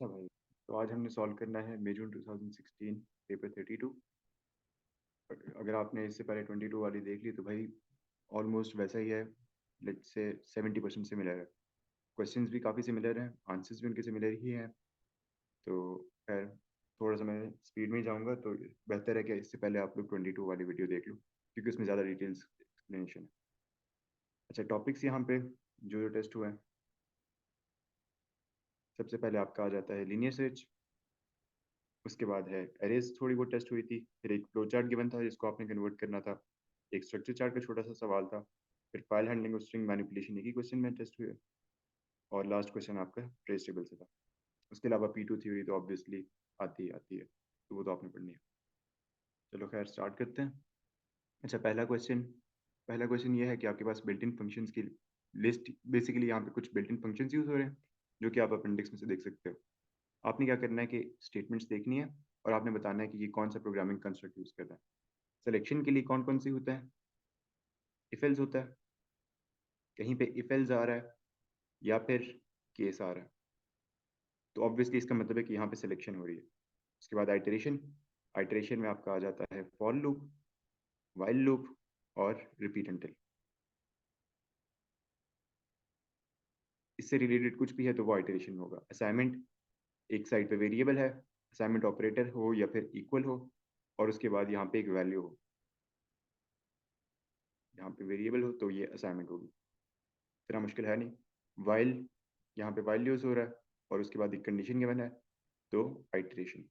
अच्छा भाई, तो आज हमने सॉल्व करना है मई जून 2016 पेपर 32। अगर आपने इससे पहले 22 वाली देख ली तो भाई ऑलमोस्ट वैसा ही है। लेट्स से 70% सिमिलर है। क्वेश्चंस भी काफ़ी सिमिलर हैं, आंसर्स भी उनके सिमिलर ही हैं। तो खैर, थोड़ा सा मैं स्पीड में ही जाऊँगा, तो बेहतर है कि इससे पहले आप लोग 22 वाली वीडियो देख लो, क्योंकि उसमें ज़्यादा डिटेल्स एक्सप्लेनेशन है। अच्छा, टॉपिक्स यहाँ पे जो जो टेस्ट हुए हैं, सबसे पहले आपका आ जाता है लीनियर सर्च। उसके बाद है एरेज, थोड़ी बहुत टेस्ट हुई थी। फिर एक फ्लो चार्ट गिवन था जिसको आपने कन्वर्ट करना था। एक स्ट्रक्चर चार्ट का छोटा सा सवाल था। फिर फाइल हैंडलिंग और स्ट्रिंग मैनिपुलेशन, एक ही क्वेश्चन में टेस्ट हुए। और लास्ट क्वेश्चन आपका ट्रेस टेबल से था। उसके अलावा P2 थ्योरी तो ऑब्वियसली आती है, तो वो तो आपने पढ़नी है। चलो खैर, स्टार्ट करते हैं। अच्छा, पहला क्वेश्चन ये है कि आपके पास बिल्ट इन फंक्शंस की लिस्ट, बेसिकली यहाँ पे कुछ बिल्ट इन फंक्शंस यूज़ हो रहे हैं, जो कि आप अपेंडिक्स में से देख सकते हो। आपने क्या करना है कि स्टेटमेंट्स देखनी है, और आपने बताना है कि ये कौन सा प्रोग्रामिंग कंस्ट्रक्ट यूज़ कर रहा है। सिलेक्शन के लिए कौन कौन सी होता है? इफ एल्स होता है, कहीं पे इफ एल्स आ रहा है, या फिर केस आ रहा है, तो ऑब्वियसली इसका मतलब है कि यहाँ पे सिलेक्शन हो रही है। उसके बाद आइटरेशन, आइटरेशन में आपका आ जाता है फॉर लूप, वाइल लूप और रिपीट अंटिल। इससे रिलेटेड कुछ भी है तो वो आइटरेशन होगा। असाइनमेंट, एक साइड पे वेरिएबल है, असाइनमेंट ऑपरेटर हो या फिर इक्वल हो, और उसके बाद यहाँ पे एक वैल्यू हो। यहाँ पे वेरिएबल हो तो ये असाइनमेंट होगी, इतना मुश्किल है नहीं। वाइल, यहाँ पे वाइल यूज हो रहा है, और उसके बाद एक कंडीशन गिवन है, तो आइटरेशन।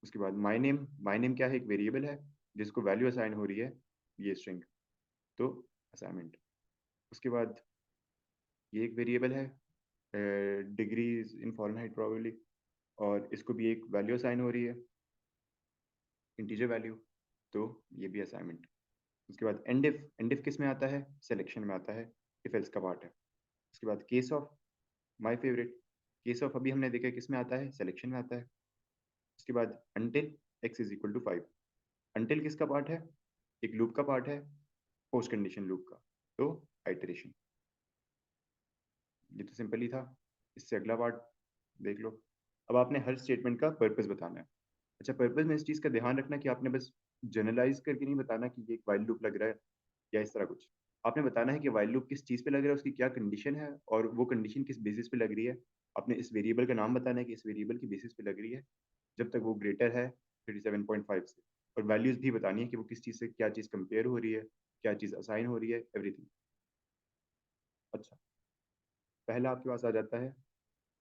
उसके बाद माई नेम क्या है? एक वेरिएबल है जिसको वैल्यू असाइन हो रही है, ये स्ट्रिंग, तो असाइनमेंट। उसके बाद ये एक वेरिएबल है, डिग्रीज इन फॉरेनहाइट प्रोबेबली, और इसको भी एक वैल्यू असाइन हो रही है, इंटीजर वैल्यू, तो ये भी असाइनमेंट। उसके बाद एंड इफ किस में आता है? सिलेक्शन में आता है, इफ एल्स का पार्ट है। उसके बाद case of, my favourite. Case of अभी हमने देखा किस में आता है? सिलेक्शन में आता है। उसके बाद until x is equal to 5। Until किसका पार्ट है? एक लूप का पार्ट है, पोस्ट कंडीशन लूप का, तो आइटरेशन। ये तो सिंपल ही था। इससे अगला पार्ट देख लो। अब आपने हर स्टेटमेंट का पर्पस बताना है। अच्छा, पर्पस में इस चीज़ का ध्यान रखना कि आपने बस जनरलाइज करके नहीं बताना कि ये एक वाइल लूप लग रहा है या इस तरह कुछ। आपने बताना है कि वाइल लूप किस चीज़ पे लग रहा है, उसकी क्या कंडीशन है, और वो कंडीशन किस बेसिस पे लग रही है। आपने इस वेरिएबल का नाम बताना है कि इस वेरिएबल की बेसिस पे लग रही है, जब तक वो ग्रेटर है 37.5 से। और वैल्यूज भी बतानी है कि वो किस चीज़ से क्या चीज़ कंपेयर हो रही है, क्या चीज़ असाइन हो रही है, एवरीथिंग। अच्छा, पहला आपके पास आ जाता है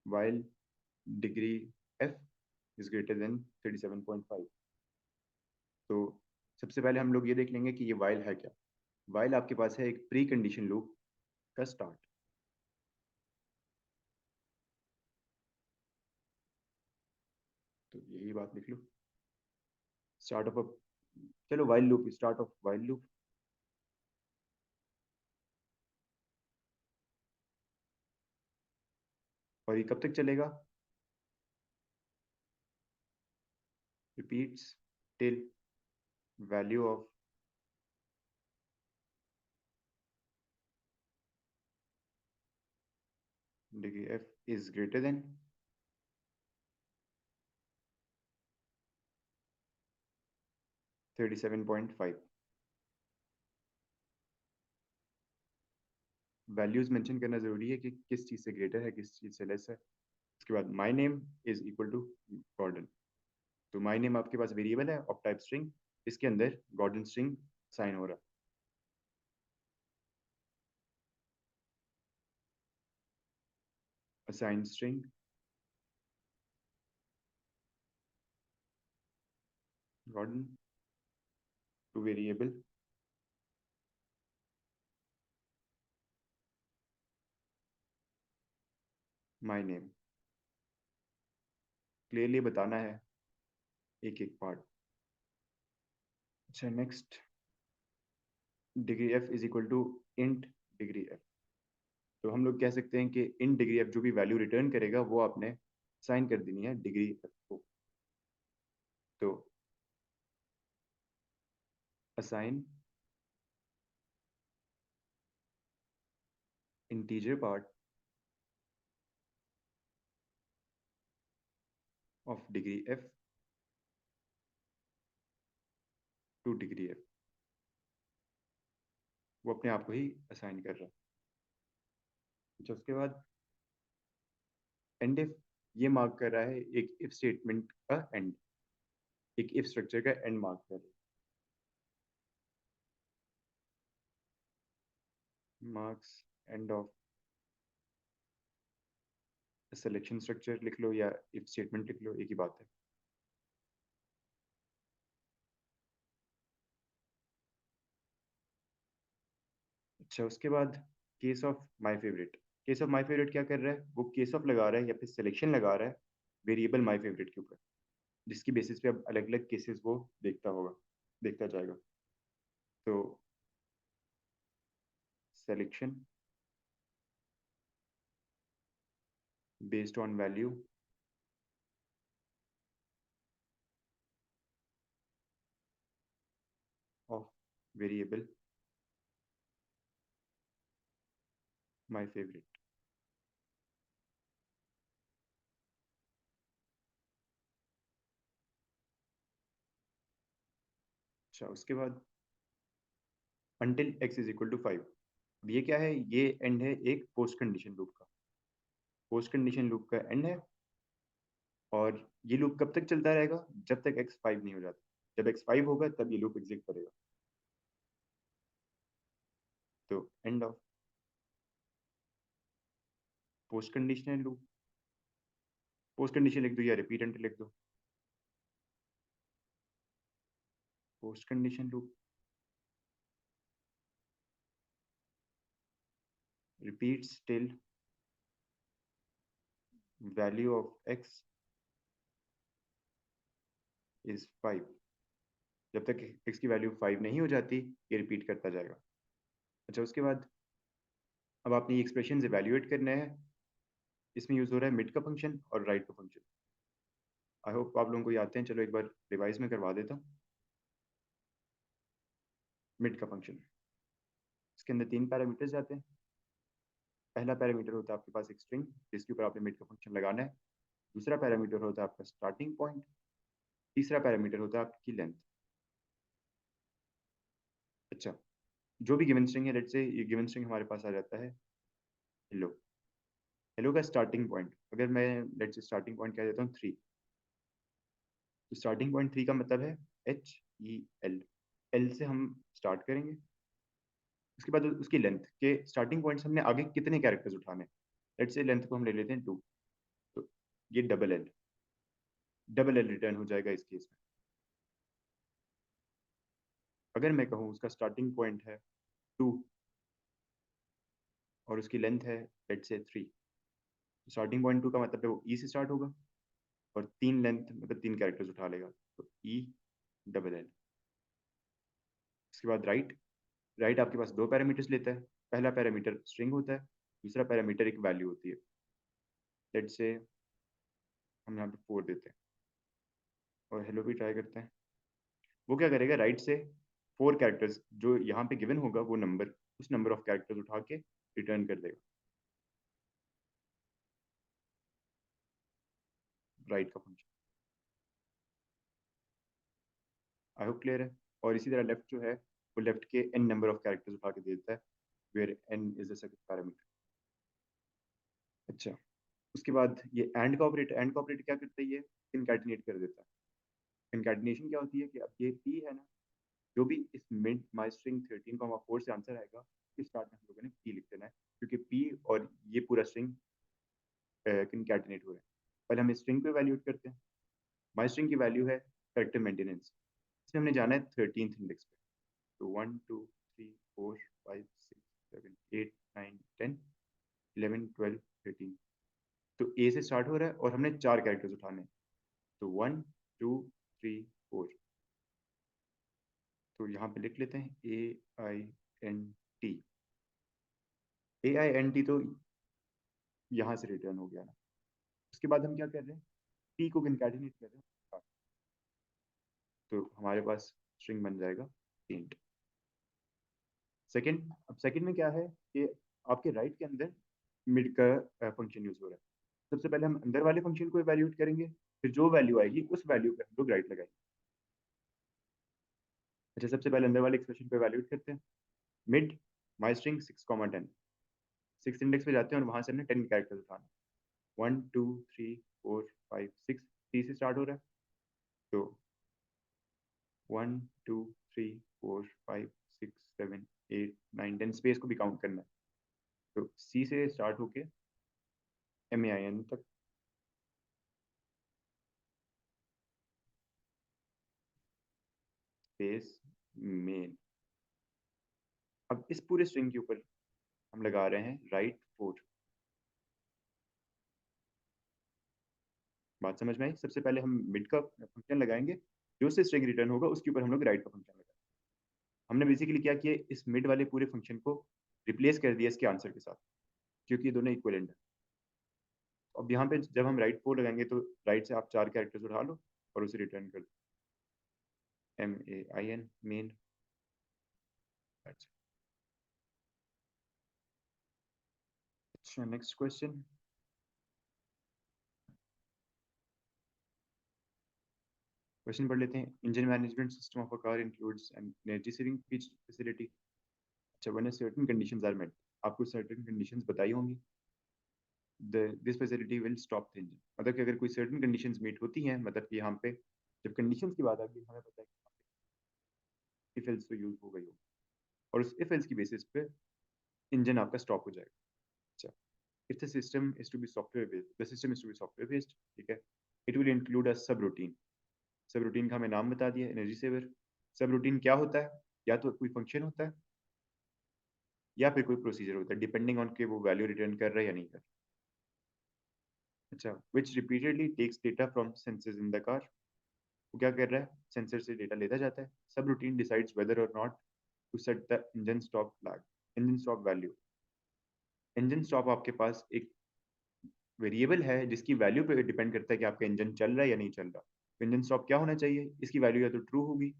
while degree F is greater then 37.5। तो सबसे पहले हम लोग ये देख लेंगे कि ये वाइल है क्या। वाइल आपके पास है एक प्री कंडीशन लूप का स्टार्ट। तो यही बात लिख लो, स्टार्ट ऑफ चलो while loop, start of while loop. और ये कब तक चलेगा? Repeats till value of degree F is greater then 37.5। Values mention करना जरूरी है कि किस चीज़ से ग्रेटर है, किस चीज़ से लेस है। उसके बाद my name is equal to Gordon. तो माई नेम आपके पास वेरिएबल है ऑफ टाइप स्ट्रिंग, इसके अंदर गॉर्डन स्ट्रिंग साइन हो रहा है। Assign string Gordon to variable my name. Clearly बताना है एक एक पार्ट। अच्छा, next, degree F is equal to int degree F. तो हम लोग कह सकते हैं कि इन डिग्री एफ जो भी वैल्यू रिटर्न करेगा वो आपने साइन कर देनी है डिग्री एफ को। तो assign integer part of degree F two degree F, वो अपने आप को ही असाइन कर रहा है। अच्छा, उसके बाद एंड इफ, ये मार्क कर रहा है एक इफ स्टेटमेंट का एंड, एक इफ स्ट्रक्चर का एंड मार्क कर रहा है। Marks end of selection structure लिख लो या इफ स्टेटमेंट लिख लो, एक ही बात है। अच्छा, उसके बाद case of my favourite. Case of my favourite क्या कर रहा है, वो केस ऑफ लगा रहा है या फिर सिलेक्शन लगा रहा है वेरिएबल माय फेवरेट के ऊपर, जिसकी बेसिस पे अब अलग अलग केसेस वो देखता होगा, देखता जाएगा। तो selection based on value of variable my favourite. अच्छा, उसके बाद until x is equal to 5। अब ये क्या है, ये एंड है एक पोस्ट कंडीशन लूप का। पोस्ट कंडीशन लूप का एंड है, और ये लूप कब तक चलता रहेगा, जब तक x 5 नहीं हो जाता। जब x 5 होगा तब ये लूप एग्जिट करेगा। तो end of post conditional loop, post condition लिख दो या रिपीट एंड लिख दो। Post condition loop repeats till value of x is 5। जब तक x की वैल्यू 5 नहीं हो जाती, ये रिपीट करता जाएगा। अच्छा, उसके बाद अब आपने ये एक्सप्रेशन इवेल्युएट करना है। इसमें यूज हो रहा है मिड का फंक्शन और राइट का फंक्शन। आई होप आप लोगों को ये आते हैं, चलो एक बार रिवाइज में करवा देता हूँ। मिड का फंक्शन, इसके अंदर 3 पैरामीटर्स जाते हैं। पहला पैरामीटर होता है आपके पास एक स्ट्रिंग, जिसके ऊपर आपने मिड का फंक्शन लगाना है। दूसरा पैरामीटर होता है आपका स्टार्टिंग पॉइंट। तीसरा पैरामीटर होता है आपकी लेंथ। अच्छा, जो भी गिवन स्ट्रिंग है, लेट्स से ये गिवन स्ट्रिंग हमारे पास आ जाता है हेलो। हेलो का स्टार्टिंग पॉइंट, अगर मैं लेट्स से स्टार्टिंग पॉइंट कह देता हूँ 3, तो स्टार्टिंग पॉइंट 3 का मतलब है HEL। एल से हम स्टार्ट करेंगे। उसके बाद उसकी लेंथ के स्टार्टिंग पॉइंट से हमने आगे कितने कैरेक्टर्स उठाने, लेट्स से लेंथ को हम ले लेते हैं 2। तो ये डबल एल रिटर्न हो जाएगा इस केस में। अगर मैं कहूँ उसका स्टार्टिंग पॉइंट है 2 और उसकी लेंथ है लेट्स से 3, स्टार्टिंग पॉइंट 2 का मतलब है वो ई से स्टार्ट होगा, और 3 लेंथ मतलब 3 कैरेक्टर्स उठा लेगा, तो ई डबल एल। उसके बाद राइट। राइट आपके पास 2 पैरामीटर्स लेता है। पहला पैरामीटर स्ट्रिंग होता है, दूसरा पैरामीटर एक वैल्यू होती है। लेट्स से हम यहाँ पे 4 देते हैं, और हेलो भी ट्राई करते हैं। वो क्या करेगा, राइट से 4 कैरेक्टर्स जो यहाँ पे गिवन होगा वो नंबर, उस नंबर ऑफ कैरेक्टर्स उठा के रिटर्न कर देगा, राइट का फंक्शन। आई होप क्लियर है। और इसी तरह लेफ्ट जो है, वो लेफ्ट के n नंबर ऑफ कैरेक्टर्स उठा के दे देता है, where n is the second parameter. अच्छा, उसके बाद ये एंड का ऑपरेटर क्या करता है, ये इनकैटिनेट कर देता है। इनकैटिनेशन क्या होती है कि अब ये p है ना, जो भी इस मिड माई स्ट्रिंग 13,4 से आंसर आएगा, इस स्टार्ट में हम लोगों ने p लिख देना है, क्योंकि p और ये पूरा स्ट्रिंग इनकैटिनेट हो रहा है। पहले हम स्ट्रिंग को वैल्यूएट करते हैं। माई स्ट्रिंग की वैल्यू है करेक्टर मेंटेनेंस, इसमें हमने जाना है 13th इंडेक्स पे। तो 1 2 3 4 5 6 7 8 9 10 11 12 13। तो ए से स्टार्ट हो रहा है और हमने 4 कैरेक्टर्स उठाने हैं, तो 1 2 3 4। तो यहाँ पे लिख लेते हैं AINT। AINT तो यहाँ से रिटर्न हो गया ना। उसके बाद हम क्या कर रहे हैं, P को कंकैटिनेट कर रहे हैं, तो हमारे पास स्ट्रिंग बन जाएगा इंट। सेकंड, अब सेकंड में क्या है कि आपके राइट के अंदर मिड का फंक्शन यूज हो रहा है। सबसे पहले हम अंदर वाले फंक्शन को इवैल्यूएट करेंगे, फिर जो वैल्यू आएगी उस वैल्यू पे हम लोग राइट लगाएंगे। अच्छा, सबसे पहले अंदर वाले एक्सप्रेशन पे वैल्यूट करते हैं। मिड माई स्ट्रिंग 6,10, 6 इंडेक्स पे जाते हैं और वहां से हमने 10 कैरेक्टर्स उठाना। 1 2 3 4 5 6, 3 से स्टार्ट हो रहा है, तो 1 2 3 4 5 6 7 8 9 10 स्पेस को भी काउंट करना है। तो सी से स्टार्ट होके MAIN तक, स्पेस मेन। अब इस पूरे स्ट्रिंग के ऊपर हम लगा रहे हैं राइट 4। बात समझ में आई? सबसे पहले हम मिड का फंक्शन लगाएंगे, जो से स्ट्रिंग रिटर्न होगा उसके ऊपर हम लोग राइट का फंक्शन लगाएंगे। हमने बेसिकली क्या किया, इस मिड वाले पूरे फंक्शन को रिप्लेस कर दिया इसके आंसर के साथ, क्योंकि ये दोनों इक्वलेंट है। अब यहाँ पे जब हम राइट 4 लगाएंगे तो राइट से आप 4 कैरेक्टर्स उठा लो और उसे रिटर्न कर दो, MAIN मेन। अच्छा, नेक्स्ट क्वेश्चन। क्वेश्चन पढ़ लेते हैं। Engine management system of a car includes an energy saving facility. अच्छा, when certain conditions are met, आपको सर्टेन कंडीशंस बताई होंगी। This facility will stop the engine, मतलब कि अगर कोई सर्टेन कंडीशंस मीट होती हैं, मतलब कि यहाँ पे जब कंडीशंस की बात आती है हमें पता है कि इफ एल्स तो यूज हो गई हो, और उस इफ एल्स की बेसिस पे इंजन आपका स्टॉप हो जाएगा। अच्छा, if the system is to be software based, the system is to be software based, ठीक है, it will include a subroutine। Subroutine का हमें नाम बता दिया, एनर्जी सेवर। सबरूटीन क्या होता है? या तो कोई फंक्शन होता है या फिर कोई प्रोसीजर होता है, डिपेंडिंग ऑन के वो वैल्यू रिटर्न कर रहा है या नहीं कर रहा। अच्छा, which repeatedly takes data from sensors in the car. वो क्या कर रहा है? सेंसर से डेटा लेता जाता है। Subroutine decides whether or not to set the engine stop flag, engine stop value. Engine stop आपके पास एक वेरिएबल है जिसकी वैल्यू पे डिपेंड करता है कि आपका इंजन चल रहा है या नहीं चल रहा। तो इंजन स्टॉप क्या होना चाहिए? इसकी वैल्यू या तो ट्रू होगी,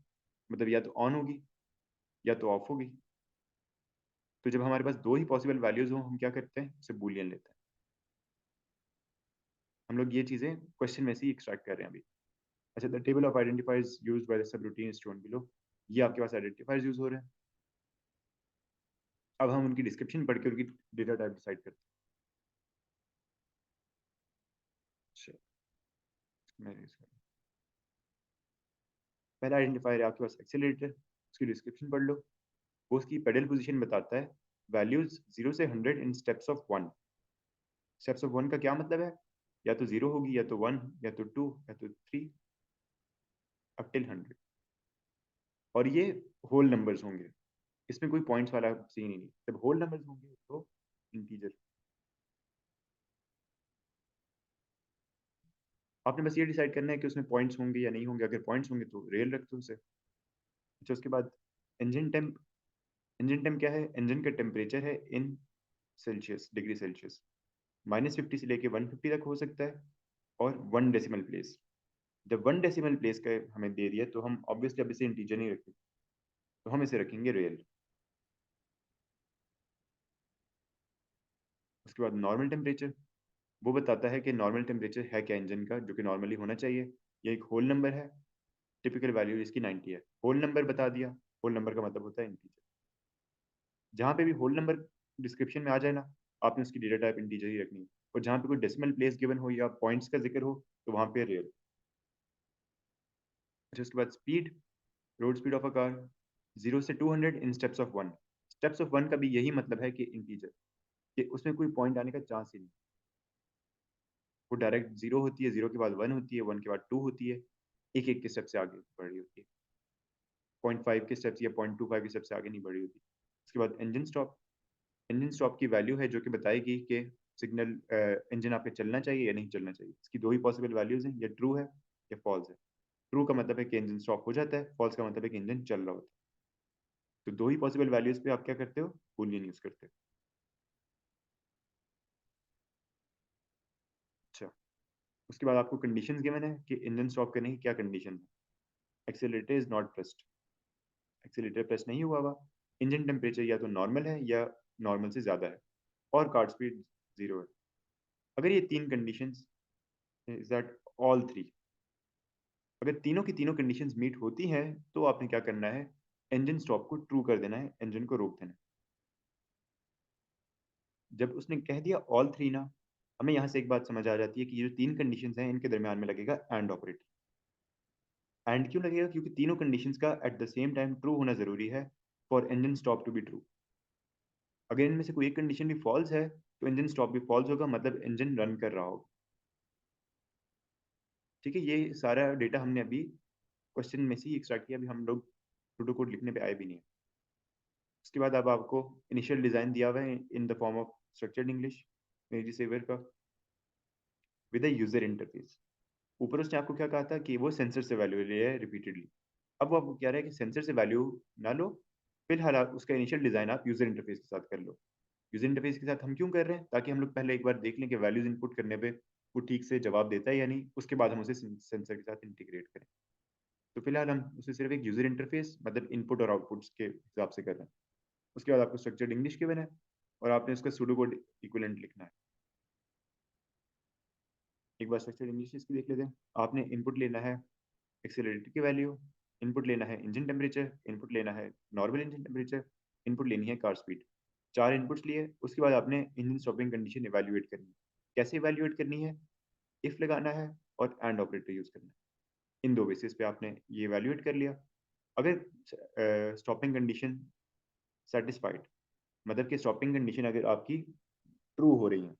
मतलब या तो ऑन होगी या तो ऑफ होगी। तो जब हमारे पास दो ही पॉसिबल वैल्यूज हो, हम क्या करते हैं? उसे बूलियन लेते हैं। हम लोग ये चीजें क्वेश्चन में से ही एक्सट्रैक्ट कर रहे हैं अभी। अच्छा, the table of identifiers used by the subroutine is shown below. ये आपके पास आइडेंटिफायर्स यूज हो रहे हैं। अब हम उनकी डिस्क्रिप्शन पढ़ के उनकी डेटा टाइप डिसाइड करते हैं। अच्छा, पहला आइडेंटिफायर है आपके पास एक्सेलरेटर, उसकी डिस्क्रिप्शन पढ़ लो। वो उसकी पेडल पोजीशन बताता है, वैल्यूज 0 से 100 इन स्टेप्स ऑफ 1। स्टेप्स ऑफ 1 का क्या मतलब है? या तो 0 होगी, या तो 1, या तो 2, या तो 3, अप टिल 100। और ये होल नंबर्स होंगे, इसमें कोई पॉइंट्स वाला सीन ही नहीं। जब होल नंबर्स होंगे तो इंटीजर। आपने बस ये डिसाइड करना है कि उसमें पॉइंट्स होंगे या नहीं होंगे। अगर पॉइंट्स होंगे तो रियल रख दो उसे। अच्छा, उसके बाद इंजन टेम्प। इंजन टेम्प क्या है? इंजन का टेम्परेचर है इन सेल्सियस, डिग्री सेल्सियस। -50 से लेके 150 तक हो सकता है। और 1 डेसिमल प्लेस। जब 1 डेसिमल प्लेस का हमें दे दिया तो हम ऑब्वियसली अब इसे इंटीजर नहीं रखेंगे, तो हम इसे रखेंगे रियल। उसके बाद नॉर्मल टेम्परेचर। वो बताता है कि नॉर्मल टेम्परेचर है क्या इंजन का, जो कि नॉर्मली होना चाहिए। ये एक होल नंबर है, टिपिकल वैल्यू इसकी 90 है। होल नंबर बता दिया, होल नंबर का मतलब होता है इंटीजर। जहाँ पे भी होल नंबर डिस्क्रिप्शन में आ जाए ना, आपने उसकी डेटा टाइप इंटीजर ही रखनी है। और जहाँ पे कोई डेसिमल प्लेस गिवन हो या पॉइंट्स का जिक्र हो, तो वहाँ पे रियल। अच्छा, उसके बाद speed, road speed of a car 0 से 200 इन स्टेप्स ऑफ 1। स्टेप्स ऑफ 1 का भी यही मतलब है कि इंटीजर, कि उसमें कोई पॉइंट आने का चांस ही नहीं। वो डायरेक्ट 0 होती है, 0 के बाद 1 होती है, 1 के बाद 2 होती है, एक एक के स्टेप से आगे बढ़ रही होती है। 0.5 के स्टेप्स या 0.25 के स्टेप से आगे नहीं बढ़ रही होती। उसके बाद इंजन स्टॉप। इंजन स्टॉप की वैल्यू है जो कि बताएगी कि सिग्नल इंजन आपके चलना चाहिए या नहीं चलना चाहिए। इसकी दो ही पॉसिबल वैल्यूज हैं, या ट्रू है या फॉल्स है। ट्रू का मतलब है कि इंजन स्टॉप हो जाता है, फॉल्स का मतलब है कि इंजन चल रहा होता है। तो दो ही पॉसिबल वैल्यूज पे आप क्या करते हो? बूलियन यूज करते हो। अच्छा, उसके बाद आपको कंडीशंस गिवन है कि इंजन स्टॉप करने की क्या कंडीशन है। Accelerator is not pressed, accelerator press नहीं हुआ हुआ। इंजन टेम्परेचर या तो नॉर्मल है या नॉर्मल से ज्यादा है, और कार स्पीड 0 है। अगर ये तीन conditions, is that all three. अगर तीनों की तीनों कंडीशंस मीट होती हैं तो आपने क्या करना है, इंजन स्टॉप को ट्रू कर देना है, इंजन को रोक देना है। जब उसने कह दिया ऑल थ्री ना, हमें यहाँ से एक बात समझ आ जाती है कि ये जो तीन कंडीशंस हैं इनके दरमियान में लगेगा एंड ऑपरेटर। एंड क्यों लगेगा? क्योंकि तीनों कंडीशंस का at the same time true होना जरूरी है for engine stop to be true. अगर इनमें से कोई एक कंडीशन भी फॉल्स है तो इंजन स्टॉप भी फॉल्स होगा, मतलब इंजन रन कर रहा होगा। ठीक है, ये सारा डेटा हमने अभी क्वेश्चन में से ही एक्सट्रैक्ट किया, अभी हम लोग प्रोटो कोड लिखने पे आए भी नहीं है। उसके बाद अब आपको इनिशियल डिजाइन दिया हुआ है in the form of structured English मेरी सेवर का विद अ यूजर इंटरफेस। ऊपर उसने आपको क्या कहा था कि वो सेंसर से वैल्यू ले है रिपीटेडली। अब वो आपको कह रहा है कि सेंसर से वैल्यू ना लो, फिलहाल आप उसका इनिशियल डिजाइन आप यूजर इंटरफेस के साथ कर लो। यूजर इंटरफेस के साथ हम क्यों कर रहे हैं? ताकि हम लोग पहले एक बार देख लें कि वैल्यूज इनपुट करने पे वो ठीक से जवाब देता है या नहीं, उसके बाद हम उसे सेंसर के साथ इंटीग्रेट करें। तो फिलहाल हम उसे सिर्फ एक यूजर इंटरफेस मतलब इनपुट और आउटपुट्स के हिसाब से कर रहे हैं। उसके बाद आपको स्ट्रक्चर्ड इंग्लिश गिवन है और आपने उसका सूडो कोड इक्विवेलेंट लिखना है। एक बार स्ट्रक्चर्ड इंग्लिश इसकी देख लेते हैं। आपने इनपुट लेना है एक्सेलरेटर की वैल्यू, इनपुट लेना है इंजन टेम्परेचर, इनपुट लेना है नॉर्मल इंजन टेम्परेचर, इनपुट लेनी है कार स्पीड। चार इनपुट्स लिए, उसके बाद आपने इंजन स्टॉपिंग कंडीशन इवैल्यूएट करनी है। कैसे इवैल्यूएट करनी है? इफ लगाना है और एंड ऑपरेटर यूज करना है। इन दो बेसिस पे आपने ये इवैल्यूएट कर लिया। अगर स्टॉपिंग कंडीशन सेटिस्फाइड, मतलब कि स्टॉपिंग कंडीशन अगर आपकी ट्रू हो रही है,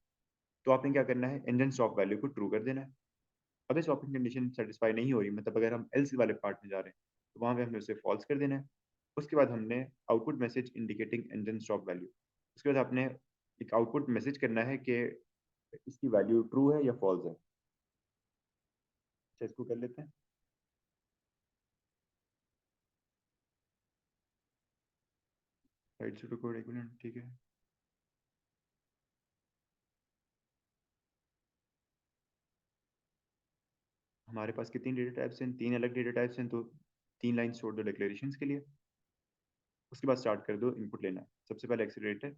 तो आपने क्या करना है, इंजन स्टॉप वैल्यू को ट्रू कर देना है। अगर शॉपिंग कंडीशन सेटिस्फाई नहीं हो रही, मतलब अगर हम एल्स वाले पार्ट में जा रहे हैं, तो वहां पे हमने उसे फॉल्स कर देना है। उसके बाद हमने output message indicating engine stop value, उसके बाद आपने एक आउटपुट मैसेज करना है कि इसकी वैल्यू ट्रू है या फॉल्स है। अच्छा, इसको कर लेते हैं। राइट सूडो कोड इक्विवेलेंट, ठीक है। हमारे पास कितनी डेटा टाइप्स हैं? तीन अलग डेटा टाइप्स हैं, तो तीन लाइन छोड़ दो डिक्लेरेशन के लिए। उसके बाद स्टार्ट कर दो इनपुट लेना। सबसे पहले एक्सीलरेटर,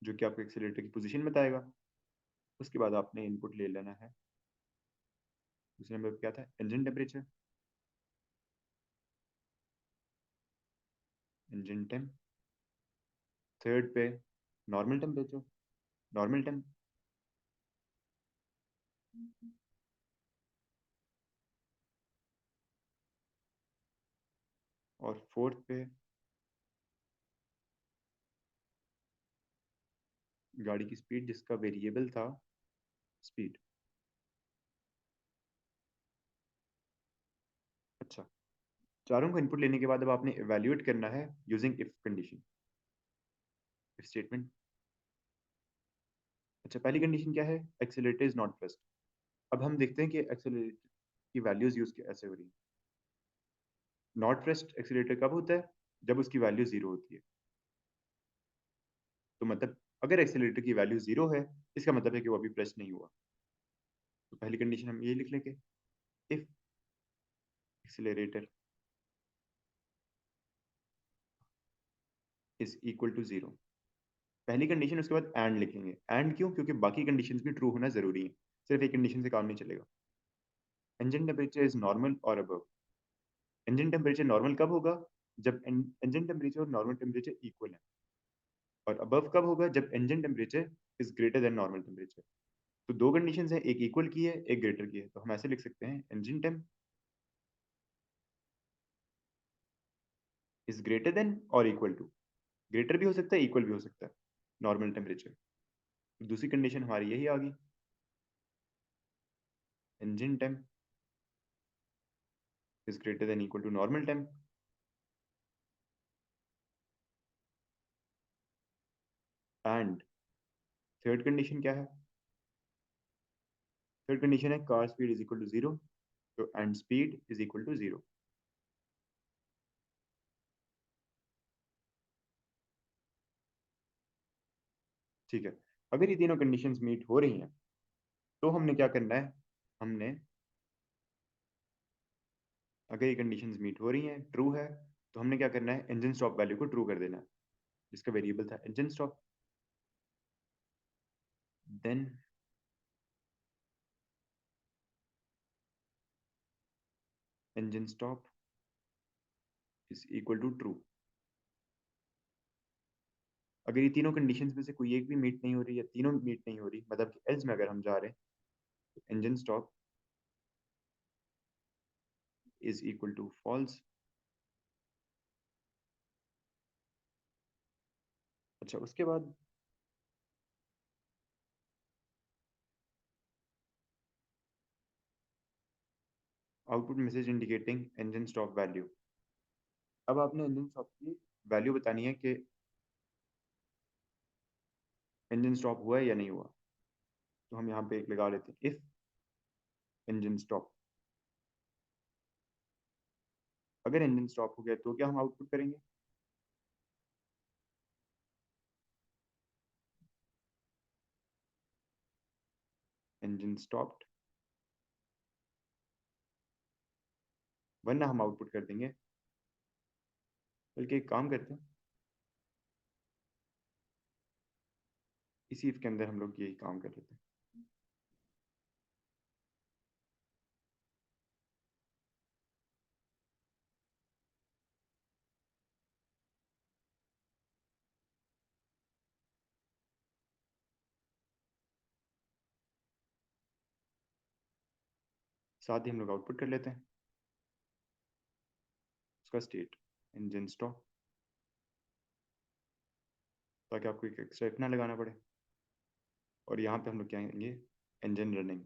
जो कि आपको एक्सीलरेटर की पोजीशन बताएगा। उसके बाद आपने इनपुट ले लेना है, दूसरे नंबर पे क्या था, engine temperature, engine temp. Third पे नॉर्मल टेम्परेचर, नॉर्मल टेम्प। और फोर्थ पे गाड़ी की स्पीड, जिसका वेरिएबल था स्पीड। अच्छा, चारों को इनपुट लेने के बाद अब आपने इवैल्यूएट करना है using if condition, if statement. अच्छा, पहली कंडीशन क्या है, एक्सेलरेटर इज नॉट प्रेस्ड। अब हम देखते हैं कि एक्सेलरेटर की वैल्यूज यूज कैसे हो रही है। नॉट प्रेस्ड एक्सेलरेटर कब होता है? जब उसकी वैल्यू जीरो होती है। तो मतलब अगर एक्सेलरेटर की वैल्यू जीरो है, इसका मतलब है कि वो अभी प्रेस नहीं हुआ। तो पहली कंडीशन हम ये लिख लेंगे, if accelerator is equal to zero, पहली कंडीशन। उसके बाद एंड लिखेंगे। एंड क्यों? क्योंकि बाकी कंडीशंस भी ट्रू होना जरूरी है, सिर्फ एक कंडीशन से काम नहीं चलेगा। इंजन टेम्परेचर इज नॉर्मल और अबव। इंजन टेम्परेचर नॉर्मल कब होगा? जब इंजन टेम्परेचर और नॉर्मल टेम्परेचर इक्वल है। और अबव कब होगा? जब engine temperature is greater then normal temperature. तो दो कंडीशंस है, एक इक्वल की है एक ग्रेटर की है, तो हम ऐसे लिख सकते हैं engine temp is greater then और इक्वल टू। ग्रेटर भी हो सकता है, इक्वल भी हो सकता है नॉर्मल टेम्परेचर। दूसरी कंडीशन हमारी यही आ गई, engine temp is greater than equal to normal temp. And third condition क्या है? थर्ड कंडीशन है car speed is equal to zero, तो and speed is equal to zero. ठीक है, अगर ये तीनों कंडीशंस मीट हो रही हैं तो हमने क्या करना है, हमने, अगर ये कंडीशंस मीट हो रही हैं, ट्रू है, तो हमने क्या करना है, इंजन स्टॉप वैल्यू को ट्रू कर देना है, जिसका वेरिएबल था engine stop. Then engine stop is equal to true. अगर ये तीनों कंडीशंस में से कोई एक भी मीट नहीं हो रही या तीनों मीट नहीं हो रही, मतलब एल्स में अगर हम जा रहे हैं, तो engine stop is equal to false. अच्छा, उसके बाद output message indicating engine stop value. अब आपने इंजन स्टॉप की वैल्यू बतानी है कि इंजन स्टॉप हुआ है या नहीं हुआ। तो हम यहाँ पे एक लगा लेते हैं, इफ इंजन स्टॉप। अगर इंजन स्टॉप हो गया तो क्या हम आउटपुट करेंगे, इंजन स्टॉप्ड, वरना हम आउटपुट कर देंगे। बल्कि एक काम करते हैं, इसी इफ के अंदर हम लोग यही काम कर लेते हैं। साथ ही हम लोग आउटपुट कर लेते हैं उसका स्टेट इंजन स्टॉप, ताकि आपको एक एक्स्ट्रा इफ ना लगाना पड़े। और यहाँ पे हम लोग क्या कहेंगे, इंजन रनिंग।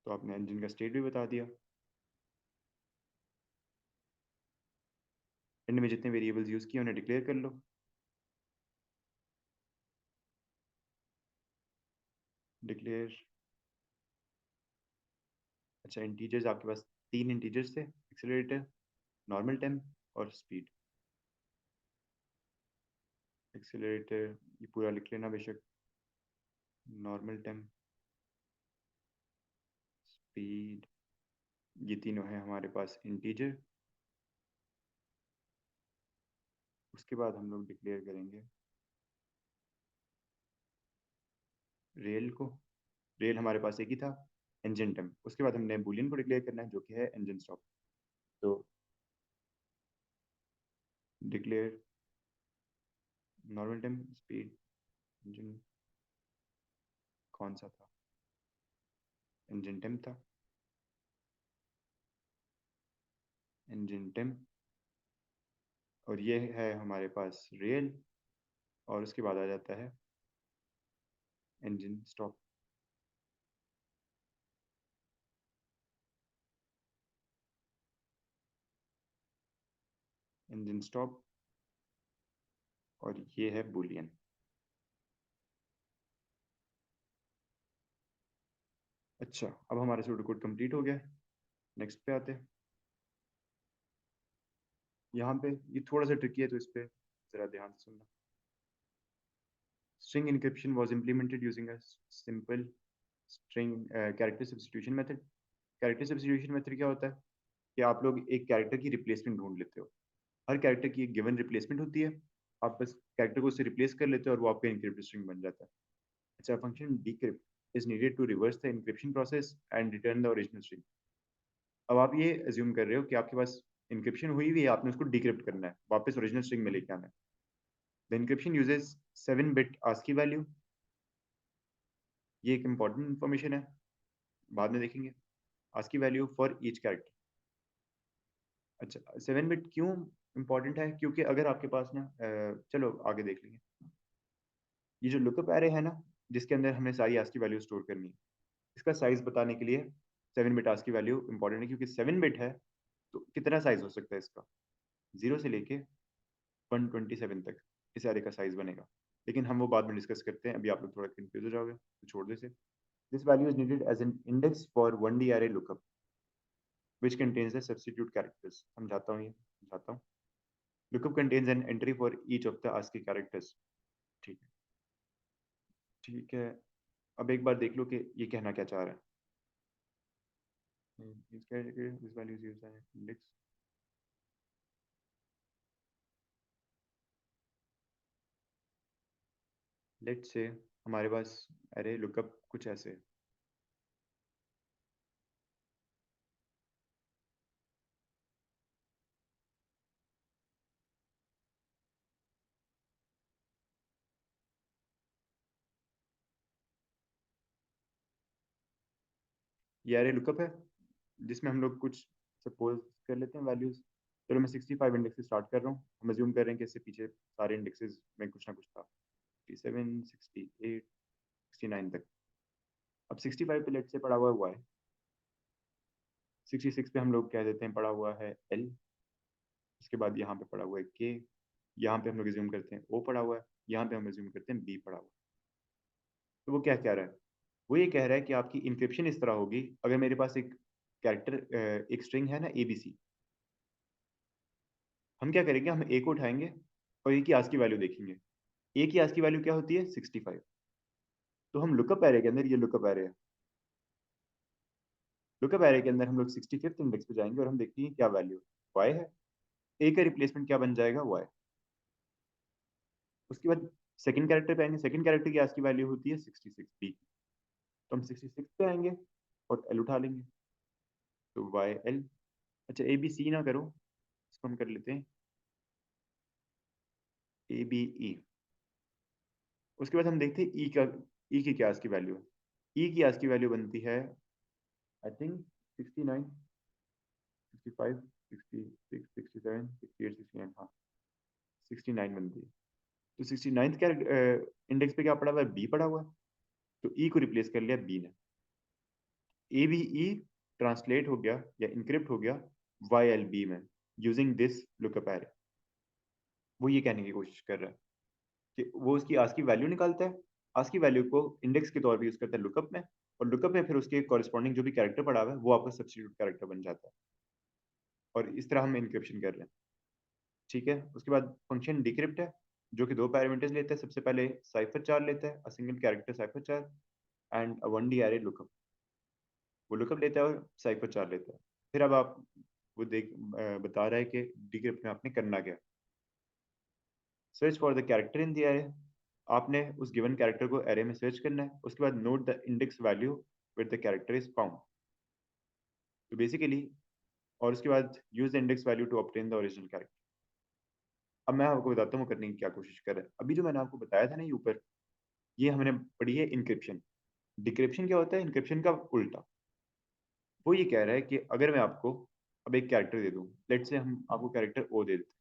तो आपने इंजन का स्टेट भी बता दिया। एंड में जितने वेरिएबल्स यूज़ किए उन्हें डिक्लेयर कर लो। डिक्लेयर, अच्छा इंटीजर्स आपके पास तीन इंटीजर्स थे, एक्सेलरेटर, नॉर्मल टेम्प और स्पीड। एक्सेलरेटर ये पूरा लिख लेना बेशक, नॉर्मल टेम्प, स्पीड, ये तीनों है हमारे पास इंटीजर। उसके बाद हम लोग डिक्लेयर करेंगे रेल को। रेल हमारे पास एक ही था, इंजन टेम्प। उसके बाद हमने बूलियन को डिक्लेयर करना है जो कि है इंजन स्टॉप। तो declare normal temp, speed, engine, कौन सा था, इंजन टेम्प था, इंजन टेम्प। और ये है हमारे पास रेल, और उसके बाद आ जाता है इंजन स्टॉप। इंजन स्टॉप, और ये है बूलियन। अच्छा, अब हमारा सूडो कोड कंप्लीट हो गया। नेक्स्ट पे आते हैं। यहाँ पे ये थोड़ा सा ट्रिकी है, तो इस पे जरा ध्यान से सुनना। String encryption was implemented using a simple string character substitution method। Character substitution method क्या होता है कि आप लोग एक कैरेक्टर की रिप्लेसमेंट ढूंढ लेते हो। हर कैरेक्टर की एक गिवन रिप्लेसमेंट होती है, आप बस कैरेक्टर को उससे रिप्लेस कर लेते हो और वो आपका इनक्रिप्टेड स्ट्रिंग बन जाता है। अच्छा, function decrypt is needed to reverse the encryption process and return the original string। अब आप ये अज्यूम कर रहे हो कि आपके पास इनक्रिप्शन हुई हुई है, आपने उसको डिक्रिप्ट करना है, वापस ओरिजिनल स्ट्रिंग में लेके आना है। The encryption uses 7 bit ASCII value. ये एक इंपॉर्टेंट इंफॉर्मेशन है, बाद में देखेंगे। ASCII value for each character. अच्छा, 7 बिट क्यों इंपॉर्टेंट है, क्योंकि अगर आपके पास ना चलो आगे देख लेंगे। ये जो लुकअप एरे है ना, जिसके अंदर हमने सारी ASCII वैल्यू स्टोर करनी है, इसका साइज बताने के लिए 7 बिट ASCII वैल्यू इंपॉर्टेंट है। क्योंकि 7 बिट है तो कितना साइज हो सकता है इसका, 0 से लेके 127 तक इस एरे का साइज बनेगा। लेकिन हम वो बाद में डिस्कस करते हैं, अभी आप लोग थोड़ा कंफ्यूज हो जाओगे तो छोड़ दे से। This value is needed as an index for 1D array lookup which contains the substitute characters। समझाता हूँ, ये समझाता हूँ। lookup contains an entry for each of the ASCII characters। ठीक है, ठीक है। अब एक बार देख लो कि ये कहना क्या चाह रहा है। this value is used as index. Let's say हमारे पास अरे लुकअप कुछ ऐसे है। ये अरे लुकअप है जिसमें हम लोग कुछ सपोज कर लेते हैं वैल्यूज। चलो मैं 65 इंडेक्स से स्टार्ट कर रहा हूँ। हम अज्यूम कर रहे हैं कि इससे पीछे सारे इंडेक्सेस में कुछ ना कुछ था, 57 68 69 तक। अब 65 पे लेट से पड़ा हुआ है वाई, 66 पे हम लोग कह देते हैं पड़ा हुआ है एल, उसके बाद यहाँ पे पड़ा हुआ है के, यहाँ पे हम लोग एज्यूम करते हैं ओ पड़ा हुआ है, यहाँ पे हम एज्यूम करते हैं बी पड़ा हुआ है। तो वो क्या कह रहा है? वो ये कह रहा है कि आपकी इंक्रिप्शन इस तरह होगी, अगर मेरे पास एक कैरेक्टर एक स्ट्रिंग है ना एबीसी, हम क्या करेंगे, हम ए को उठाएंगे और ए की आज की वैल्यू देखेंगे। ए की आज की वैल्यू क्या होती है 65। तो हम लुकअप एरे के अंदर, ये लुकअप एरे है, लुकअप एरे के अंदर हम लोग 65th इंडेक्स पे जाएंगे और हम देखेंगे क्या वैल्यू वाई है। ए का रिप्लेसमेंट क्या बन जाएगा वाई। उसके बाद सेकंड कैरेक्टर पे आएंगे, सेकंड कैरेक्टर की आज की वैल्यू होती है 66 बी, तो हम 66 पे आएंगे और एल उठा लेंगे, तो वाई एल। अच्छा ए बी सी ना करो, इसको हम कर लेते हैं ए बी ई। उसके बाद हम देखते हैं ई का, ई की क्या आज की वैल्यू है। ई की आज की वैल्यू बनती है आई थिंक 69 65 66 67 68 69, हाँ 69 बनती है। तो 69th क्या इंडेक्स पे क्या पड़ा हुआ है बी पड़ा हुआ है, तो ई को रिप्लेस कर लिया बी ने। ए बी ई ट्रांसलेट हो गया या इनक्रिप्ट हो गया वाई एल बी में यूजिंग दिस लुकअप एरे। वो ये कहने की कोशिश कर रहा है कि वो उसकी आज की वैल्यू निकालता है, आज की वैल्यू को इंडेक्स के तौर पे यूज करता है लुकअप में, और लुकअप में फिर उसके कॉरेस्पॉन्डिंग जो भी कैरेक्टर पड़ा हुआ है वो आपका सब्स्टिट्यूट कैरेक्टर बन जाता है। और इस तरह हम इनक्रिप्शन कर रहे हैं। ठीक है, उसके बाद फंक्शन डिक्रिप्ट है जो कि दो पैरामीटर्स लेता है। सबसे पहले साइफर चार लेता है, अ सिंगल कैरेक्टर साइफर चार, and a one D array lookup. वो लुकअप लेता है और साइफर चार लेता है। फिर अब आप वो बता रहा है कि डिक्रिप्ट में आपने करना क्या। Search for the character in the array, आपने उस गिवन कैरेक्टर को एरे में सर्च करना है। उसके बाद note the index value with the character is found, तो बेसिकली, और उसके बाद use the index value to obtain the original character. अब मैं आपको बताता हूँ वो करने की क्या कोशिश कर रहा है। अभी जो मैंने आपको बताया था ना ये ऊपर, ये हमने पढ़ी है इनक्रिप्शन। डिक्रिप्शन क्या होता है? इनक्रिप्शन का उल्टा। वो ये कह रहा है कि अगर मैं आपको अब एक कैरेक्टर दे दूं, लेट से हम आपको कैरेक्टर ओ दे देते हैं,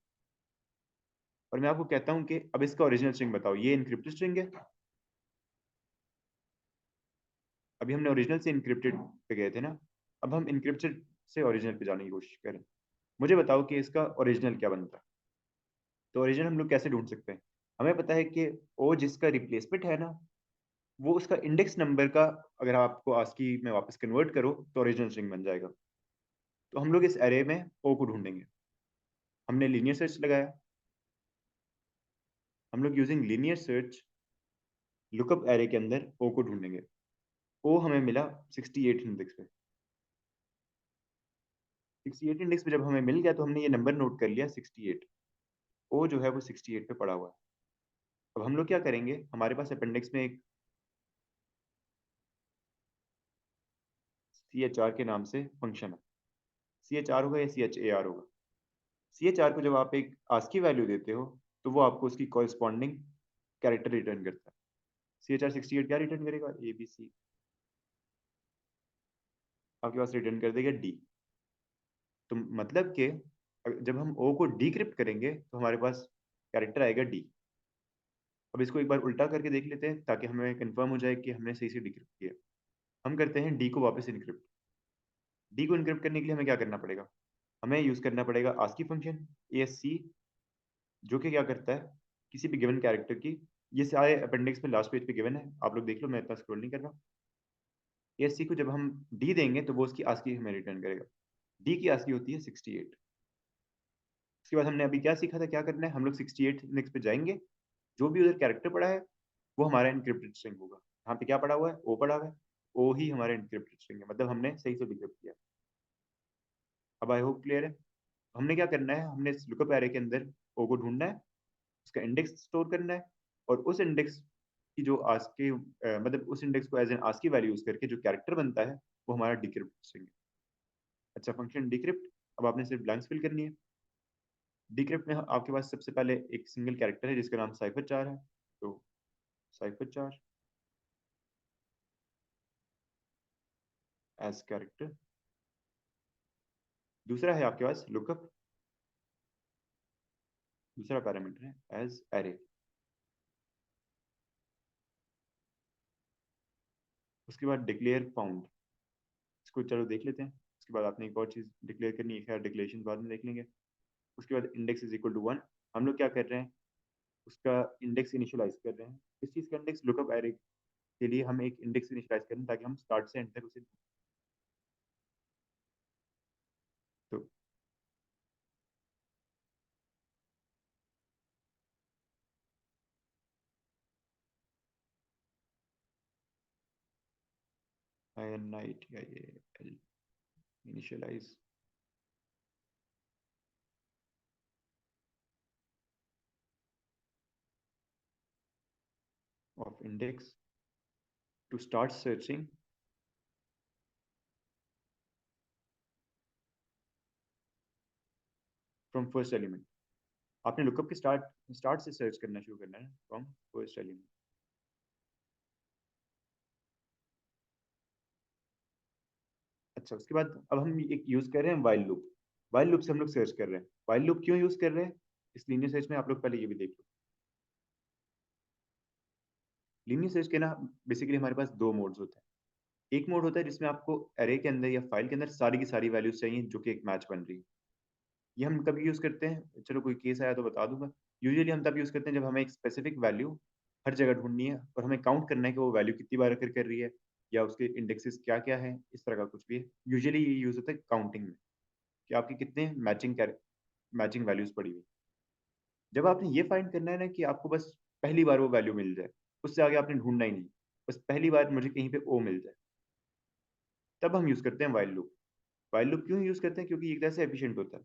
और मैं आपको कहता हूँ कि अब इसका ओरिजिनल स्ट्रिंग बताओ, ये इनक्रिप्टेड स्ट्रिंग है। अभी हमने ओरिजिनल से इनक्रिप्टेड पे गए थे ना, अब हम इनक्रिप्टेड से ओरिजिनल पे जाने की कोशिश करें। मुझे बताओ कि इसका ओरिजिनल क्या बनता है। तो ओरिजिनल हम लोग कैसे ढूंढ सकते हैं? हमें पता है कि ओ जिसका रिप्लेसमेंट है ना, वो उसका इंडेक्स नंबर का, अगर आपको आस्की में वापस कन्वर्ट करो तो ओरिजिनल स्ट्रिंग बन जाएगा। तो हम लोग इस एरे में ओ को ढूंढेंगे। हमने लीनियर सर्च लगाया, हम लोग using linear search lookup array के अंदर ओ को ढूंढेंगे। ओ हमें मिला 68 इंडेक्स पे। 68 इंडेक्स पे जब हमें मिल गया तो हमने ये नंबर नोट कर लिया 68। ओ जो है वो 68 पे पड़ा हुआ है। अब हम लोग क्या करेंगे, हमारे पास अपेंडिक्स में एक सी एच आर के नाम से फंक्शन है। सी एच आर होगा या सी एच ए आर होगा। सी एच आर को जब आप एक आस्की वैल्यू देते हो तो वो आपको उसकी कॉरेस्पॉन्डिंग कैरेक्टर रिटर्न करता है। सी एच आर 68 क्या रिटर्न करेगा? ए बी सी, आपके पास रिटर्न कर देगा डी। तो मतलब कि जब हम ओ को डिक्रिप्ट करेंगे तो हमारे पास कैरेक्टर आएगा डी। अब इसको एक बार उल्टा करके देख लेते हैं ताकि हमें कंफर्म हो जाए कि हमने सही से डिक्रिप्ट किया। हम करते हैं डी को वापस इनक्रिप्ट। डी को इनक्रिप्ट करने के लिए हमें क्या करना पड़ेगा? हमें यूज करना पड़ेगा आस्की फंक्शन ASC, जो कि क्या करता है किसी भी गिवन कैरेक्टर की, ये सारे अपेंडिक्स में लास्ट पेज पे गिवन है, आप लोग देख लो, मैं इतना स्क्रॉल नहीं कर रहा। ASC को जब हम डी देंगे तो वो उसकी आस्की हमें रिटर्न करेगा। डी की आस्की होती है 68। उसके बाद हमने अभी क्या सीखा था क्या करना है, हम लोग 68 इंडेक्स पे जाएंगे, जो भी उधर कैरेक्टर पड़ा है वो हमारा इनक्रिप्टेड स्ट्रिंग होगा। यहाँ पे क्या पड़ा हुआ है? ओ पड़ा हुआ है, ओ ही हमारा इनक्रिप्टेड स्ट्रिंग है, मतलब हमने सही से डिक्रिप्ट किया। अब आई होप क्लियर है। हमने क्या करना है, हमने इस लुकअप एरे के अंदर ओ को ढूंढना है, उसका इंडेक्स स्टोर करना है, और उस इंडेक्स की जो आस्की मतलब उस इंडेक्स को as an ASCII value use करके जो कैरेक्टर बनता है वो हमारा डिक्रिप्ट स्ट्रिंग है। अच्छा, फंक्शन डिक्रिप्ट, अब आपने सिर्फ ब्लैंक्स फिल करनी है। डिक्रिप्ट में आपके पास सबसे पहले एक सिंगल कैरेक्टर है जिसका नाम साइफर चार है, तो साइफर चार एज कैरेक्टर। दूसरा है आपके पास लुकअप, दूसरा पैरामीटर है एज एरे। उसके बाद डिक्लेयर फाउंड, इसको चलो देख लेते हैं। उसके बाद आपने एक और चीज डिक्लेयर करनी है, खैर डिक्लेरेशन बाद में देख लेंगे। उसके बाद इंडेक्स इज इक्वल टू 1। हम लोग क्या कर रहे हैं, उसका इंडेक्स इनिशियलाइज कर रहे हैं। इस चीज का इंडेक्स लुकअप एरे के लिए हम एक इंडेक्स इनिशियलाइज करें ताकि हम स्टार्ट से एंड तक उसे, तो INITIAL initialise of index to start searching from first element. आपने लुकअप के स्टार्ट स्टार्ट से सर्च करना शुरू करना है फ्रॉम फर्स्ट एलिमेंट। अच्छा, उसके बाद अब हम एक यूज कर रहे हैं वाइल लूप। वाइल लूप से हम लोग सर्च कर रहे हैं। वाइल लूप क्यों यूज कर रहे हैं इस लीनियर सर्च में, आप लोग पहले ये भी देख लो। लीनियर सर्च के ना बेसिकली हमारे पास दो मोड्स होते हैं। एक मोड होता है जिसमें आपको एरे के अंदर या फाइल के अंदर सारी की सारी वैल्यूज चाहिए जो कि एक मैच बन रही है। ये हम कब यूज करते हैं, चलो कोई केस आया तो बता दूंगा। यूजुअली हम तब यूज करते हैं जब हमें एक स्पेसिफिक वैल्यू हर जगह ढूंढनी है और हमें काउंट करना है कि वो वैल्यू कितनी बार अकर कर रही है या उसके इंडेक्सेस क्या क्या है, इस तरह का कुछ भी है। यूजुअली ये यूज होता है काउंटिंग में, कि आपकी कितने मैचिंग वैल्यूज पड़ी हुई। जब आपने ये फाइंड करना है ना कि आपको बस पहली बार वो वैल्यू मिल जाए, उससे आगे आपने ढूंढना ही नहीं, बस पहली बार मुझे कहीं पे ओ मिल जाए, तब हम यूज करते हैं वाइल लूप। वाइल लूप क्यों यूज करते हैं, क्योंकि एक तरह से एफिशिएंट होता है।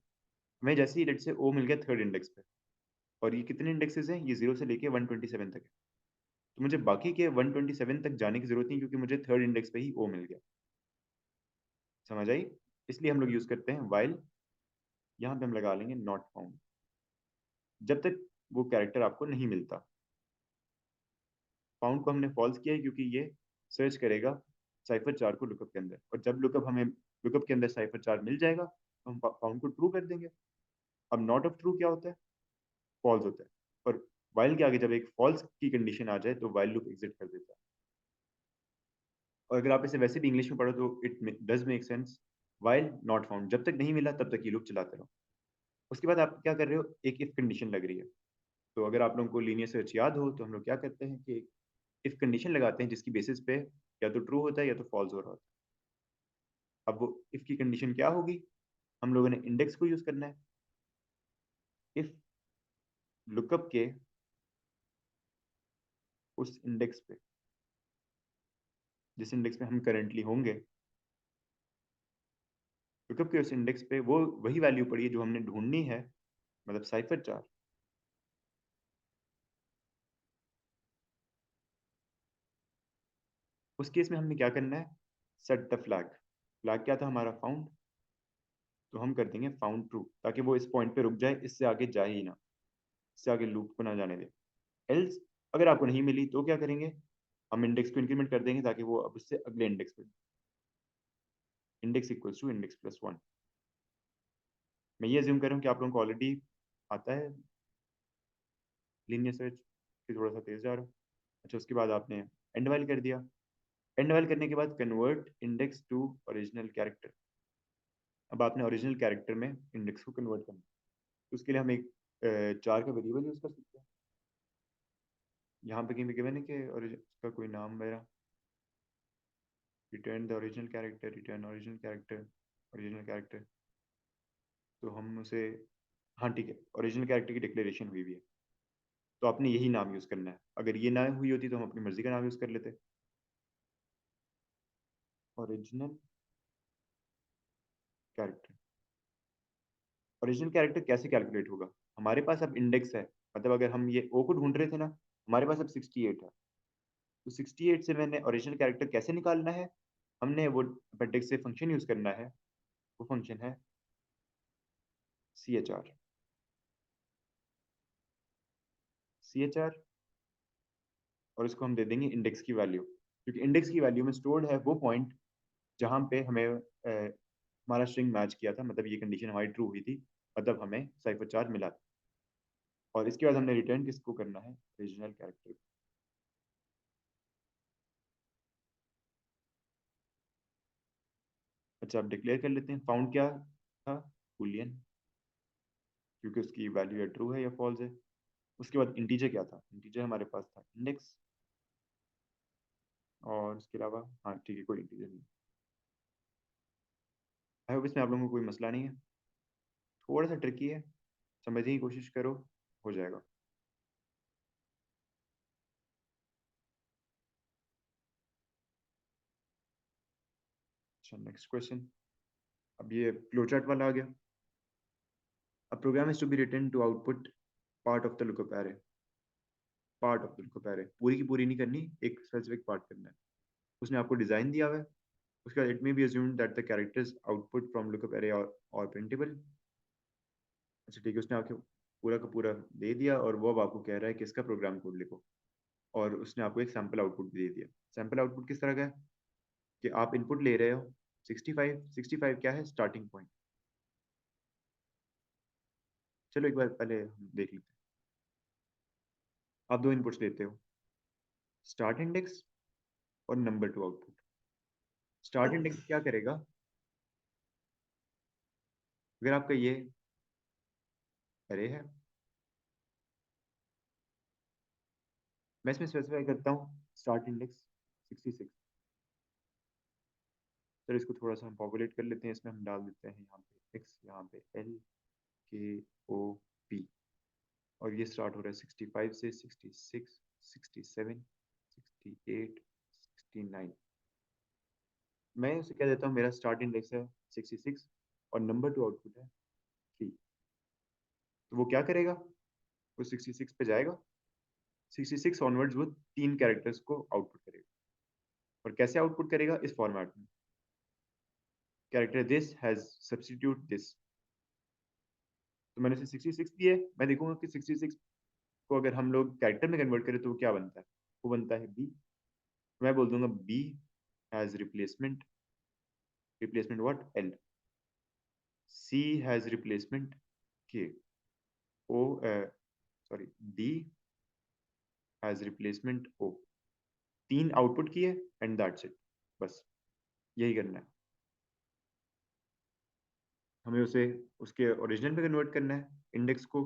हमें जैसे ही लेट से ओ मिल गया थर्ड इंडेक्स पे, और ये कितने इंडेक्सेस हैं, ये 0 से लेके 127 तक है, तो मुझे बाकी के 127 तक जाने की जरूरत नहीं क्योंकि मुझे थर्ड इंडेक्स पे ही ओ मिल गया। समझ आई? इसलिए हम लोग यूज करते हैं वाइल। यहाँ पे हम लगा लेंगे नॉट फाउंड, जब तक वो कैरेक्टर आपको नहीं मिलता। फाउंड को हमने फॉल्स किया है क्योंकि ये सर्च करेगा साइफर चार को लुकअप के अंदर, और जब लुकअप हमें लुकअप के अंदर साइफर चार मिल जाएगा तो हम फाउंड को ट्रू कर देंगे। अब नॉट ऑफ ट्रू क्या होता है, फॉल्स होता है। और वाइल के आगे जब एक फॉल्स की कंडीशन आ जाए तो वाइल लूप एग्जिट कर देता है। और अगर आप इसे वैसे भी इंग्लिश में पढ़ो तो it does make sense. While not found, जब तक नहीं मिला तब तक ये लूप चलाते रहो। उसके बाद आप क्या कर रहे हो, एक इफ कंडीशन लग रही है। तो अगर आप लोगों को लीनियर सर्च याद हो तो हम लोग क्या करते हैं कि इफ कंडीशन लगाते हैं जिसकी बेसिस पे या तो ट्रू होता है या तो फॉल्स हो रहा होता है। अब वो इफ की कंडीशन क्या होगी, हम लोगों ने इंडेक्स को यूज करना है। इफ लुकअप के उस इंडेक्स पे, जिस इंडेक्स पे हम करेंटली होंगे, लुकअप के उस इंडेक्स पे वो वही वैल्यू पड़ी है जो हमने ढूंढनी है, मतलब साइफर चार। उस केस में हमने क्या करना है, सेट द फ्लैग। फ्लैग क्या था हमारा, फाउंड। तो हम कर देंगे फाउंड ट्रू ताकि वो इस पॉइंट पे रुक जाए, इससे आगे जाए ही ना, इससे आगे लूप को ना जाने दे। एल्स अगर आपको नहीं मिली तो क्या करेंगे, हम इंडेक्स को इंक्रीमेंट कर देंगे ताकि वो अब उससे अगले इंडेक्स पे, index equals to index plus one. मैं ये अज्यूम कर रहा हूँ कि आप लोगों को ऑलरेडी आता है लीनियर सर्च, कि थोड़ा सा तेज जा रहा हूँ। अच्छा, उसके बाद आपने एंड वाइल कर दिया। एंड वाइल करने के बाद convert index to original character. अब आपने ओरिजिनल कैरेक्टर में इंडेक्स को कन्वर्ट करना है। तो उसके लिए हम एक चार का वेरिएबल यूज कर सकते हैं। यहाँ पे कहीं पे गिवन है कि उसका कोई नाम मेरा, return the original character, return original character, original character. तो हम उसे, हाँ ठीक है, ओरिजिनल कैरेक्टर की डिक्लेरेशन हुई भी है, तो आपने यही नाम यूज करना है। अगर ये ना हुई होती तो हम अपनी मर्जी का नाम यूज कर लेते। Original character. ओरिजिनल कैरेक्टर कैसे कैलकुलेट होगा? हमारे पास अब इंडेक्स है, मतलब अगर हम ये ओ को ढूंढ रहे थे ना, हमारे पास अब 68 है, तो 68 से मैंने ओरिजिनल कैरेक्टर कैसे निकालना है? हमने वो अपेंडिक्स से फंक्शन यूज करना है, वो फंक्शन है CHR। CHR, और इसको हम दे देंगे इंडेक्स की वैल्यू, क्योंकि इंडेक्स की वैल्यू में स्टोर्ड है वो पॉइंट जहाँ पे हमें हमारा स्ट्रिंग मैच किया था, मतलब ये कंडीशन हमारी ट्रू हुई थी, मतलब हमें साइफर चार्ट मिला था। और इसके बाद हमने रिटर्न किसको करना है? Original character. अच्छा, अब डिक्लेयर कर लेते हैं। फाउंड क्या था? बूलियन, क्योंकि उसकी वैल्यू या ट्रू है या फॉल्स है। उसके बाद इंटीजर क्या था? इंटीजर हमारे पास था इंडेक्स, और उसके अलावा हाँ ठीक है, कोई इंटीजर नहीं। आई होप इसमें आप लोगों को कोई मसला नहीं है। थोड़ा सा ट्रिकी है, समझने की कोशिश करो, हो जाएगा। अच्छा, नेक्स्ट क्वेश्चन। अब ये फ्लोचार्ट वाला आ गया। A program is to be written to output part of the lookup array। Part of the lookup array, पूरी की पूरी नहीं करनी, एक स्पेसिफिक पार्ट करना है। उसने आपको डिजाइन दिया हुआ है। उसका it may be assumed that the characters output from lookup array और प्रिंटेबल। अच्छा ठीक है, उसने आपको पूरा का पूरा दे दिया, और वो अब आपको कह रहा है कि इसका प्रोग्राम कोड लिखो, और उसने आपको एक सैम्पल आउटपुट दे दिया। सैम्पल आउटपुट किस तरह का है कि आप इनपुट ले रहे हो 65। 65 क्या है? Starting point. चलो एक बार पहले हम देख लेते हैं। आप दो इनपुट्स लेते हो, स्टार्ट इंडेक्स और number to output. Start index क्या करेगा? अगर आपका ये अरे है, मैं इसमें स्पेसिफाई करता हूँ स्टार्ट इंडेक्स 66। चलो इसको थोड़ा सा हम पॉपुलेट कर लेते हैं। इसमें हम डाल देते हैं यहाँ पे x, यहाँ पे L K O P, और ये स्टार्ट हो रहा है 65 से, 66, 67, 68, 69। मैं उसे कह देता हूँ मेरा स्टार्ट इंडेक्स है 66 और नंबर टू आउटपुट है 3। तो वो क्या करेगा? वो 66 पे जाएगा, 66 ऑनवर्ड्स वो तीन कैरेक्टर्स को आउटपुट करेगा। और कैसे आउटपुट करेगा? इस फॉर्मेट में, character this has substitute this. तो मैंने उसे 66 दी है, मैं देखूंगा कि 66 को अगर हम लोग कैरेक्टर में कन्वर्ट करें तो वो क्या बनता है? वो बनता है बी। मैं बोल दूंगा B has replacement, replacement what? L. C has replacement K. Oh sorry, D has replacement O. तीन आउटपुट किए एंड दैट्स इट, बस यही करना है हमें। उसे उसके ओरिजिनल में कन्वर्ट करना है, इंडेक्स को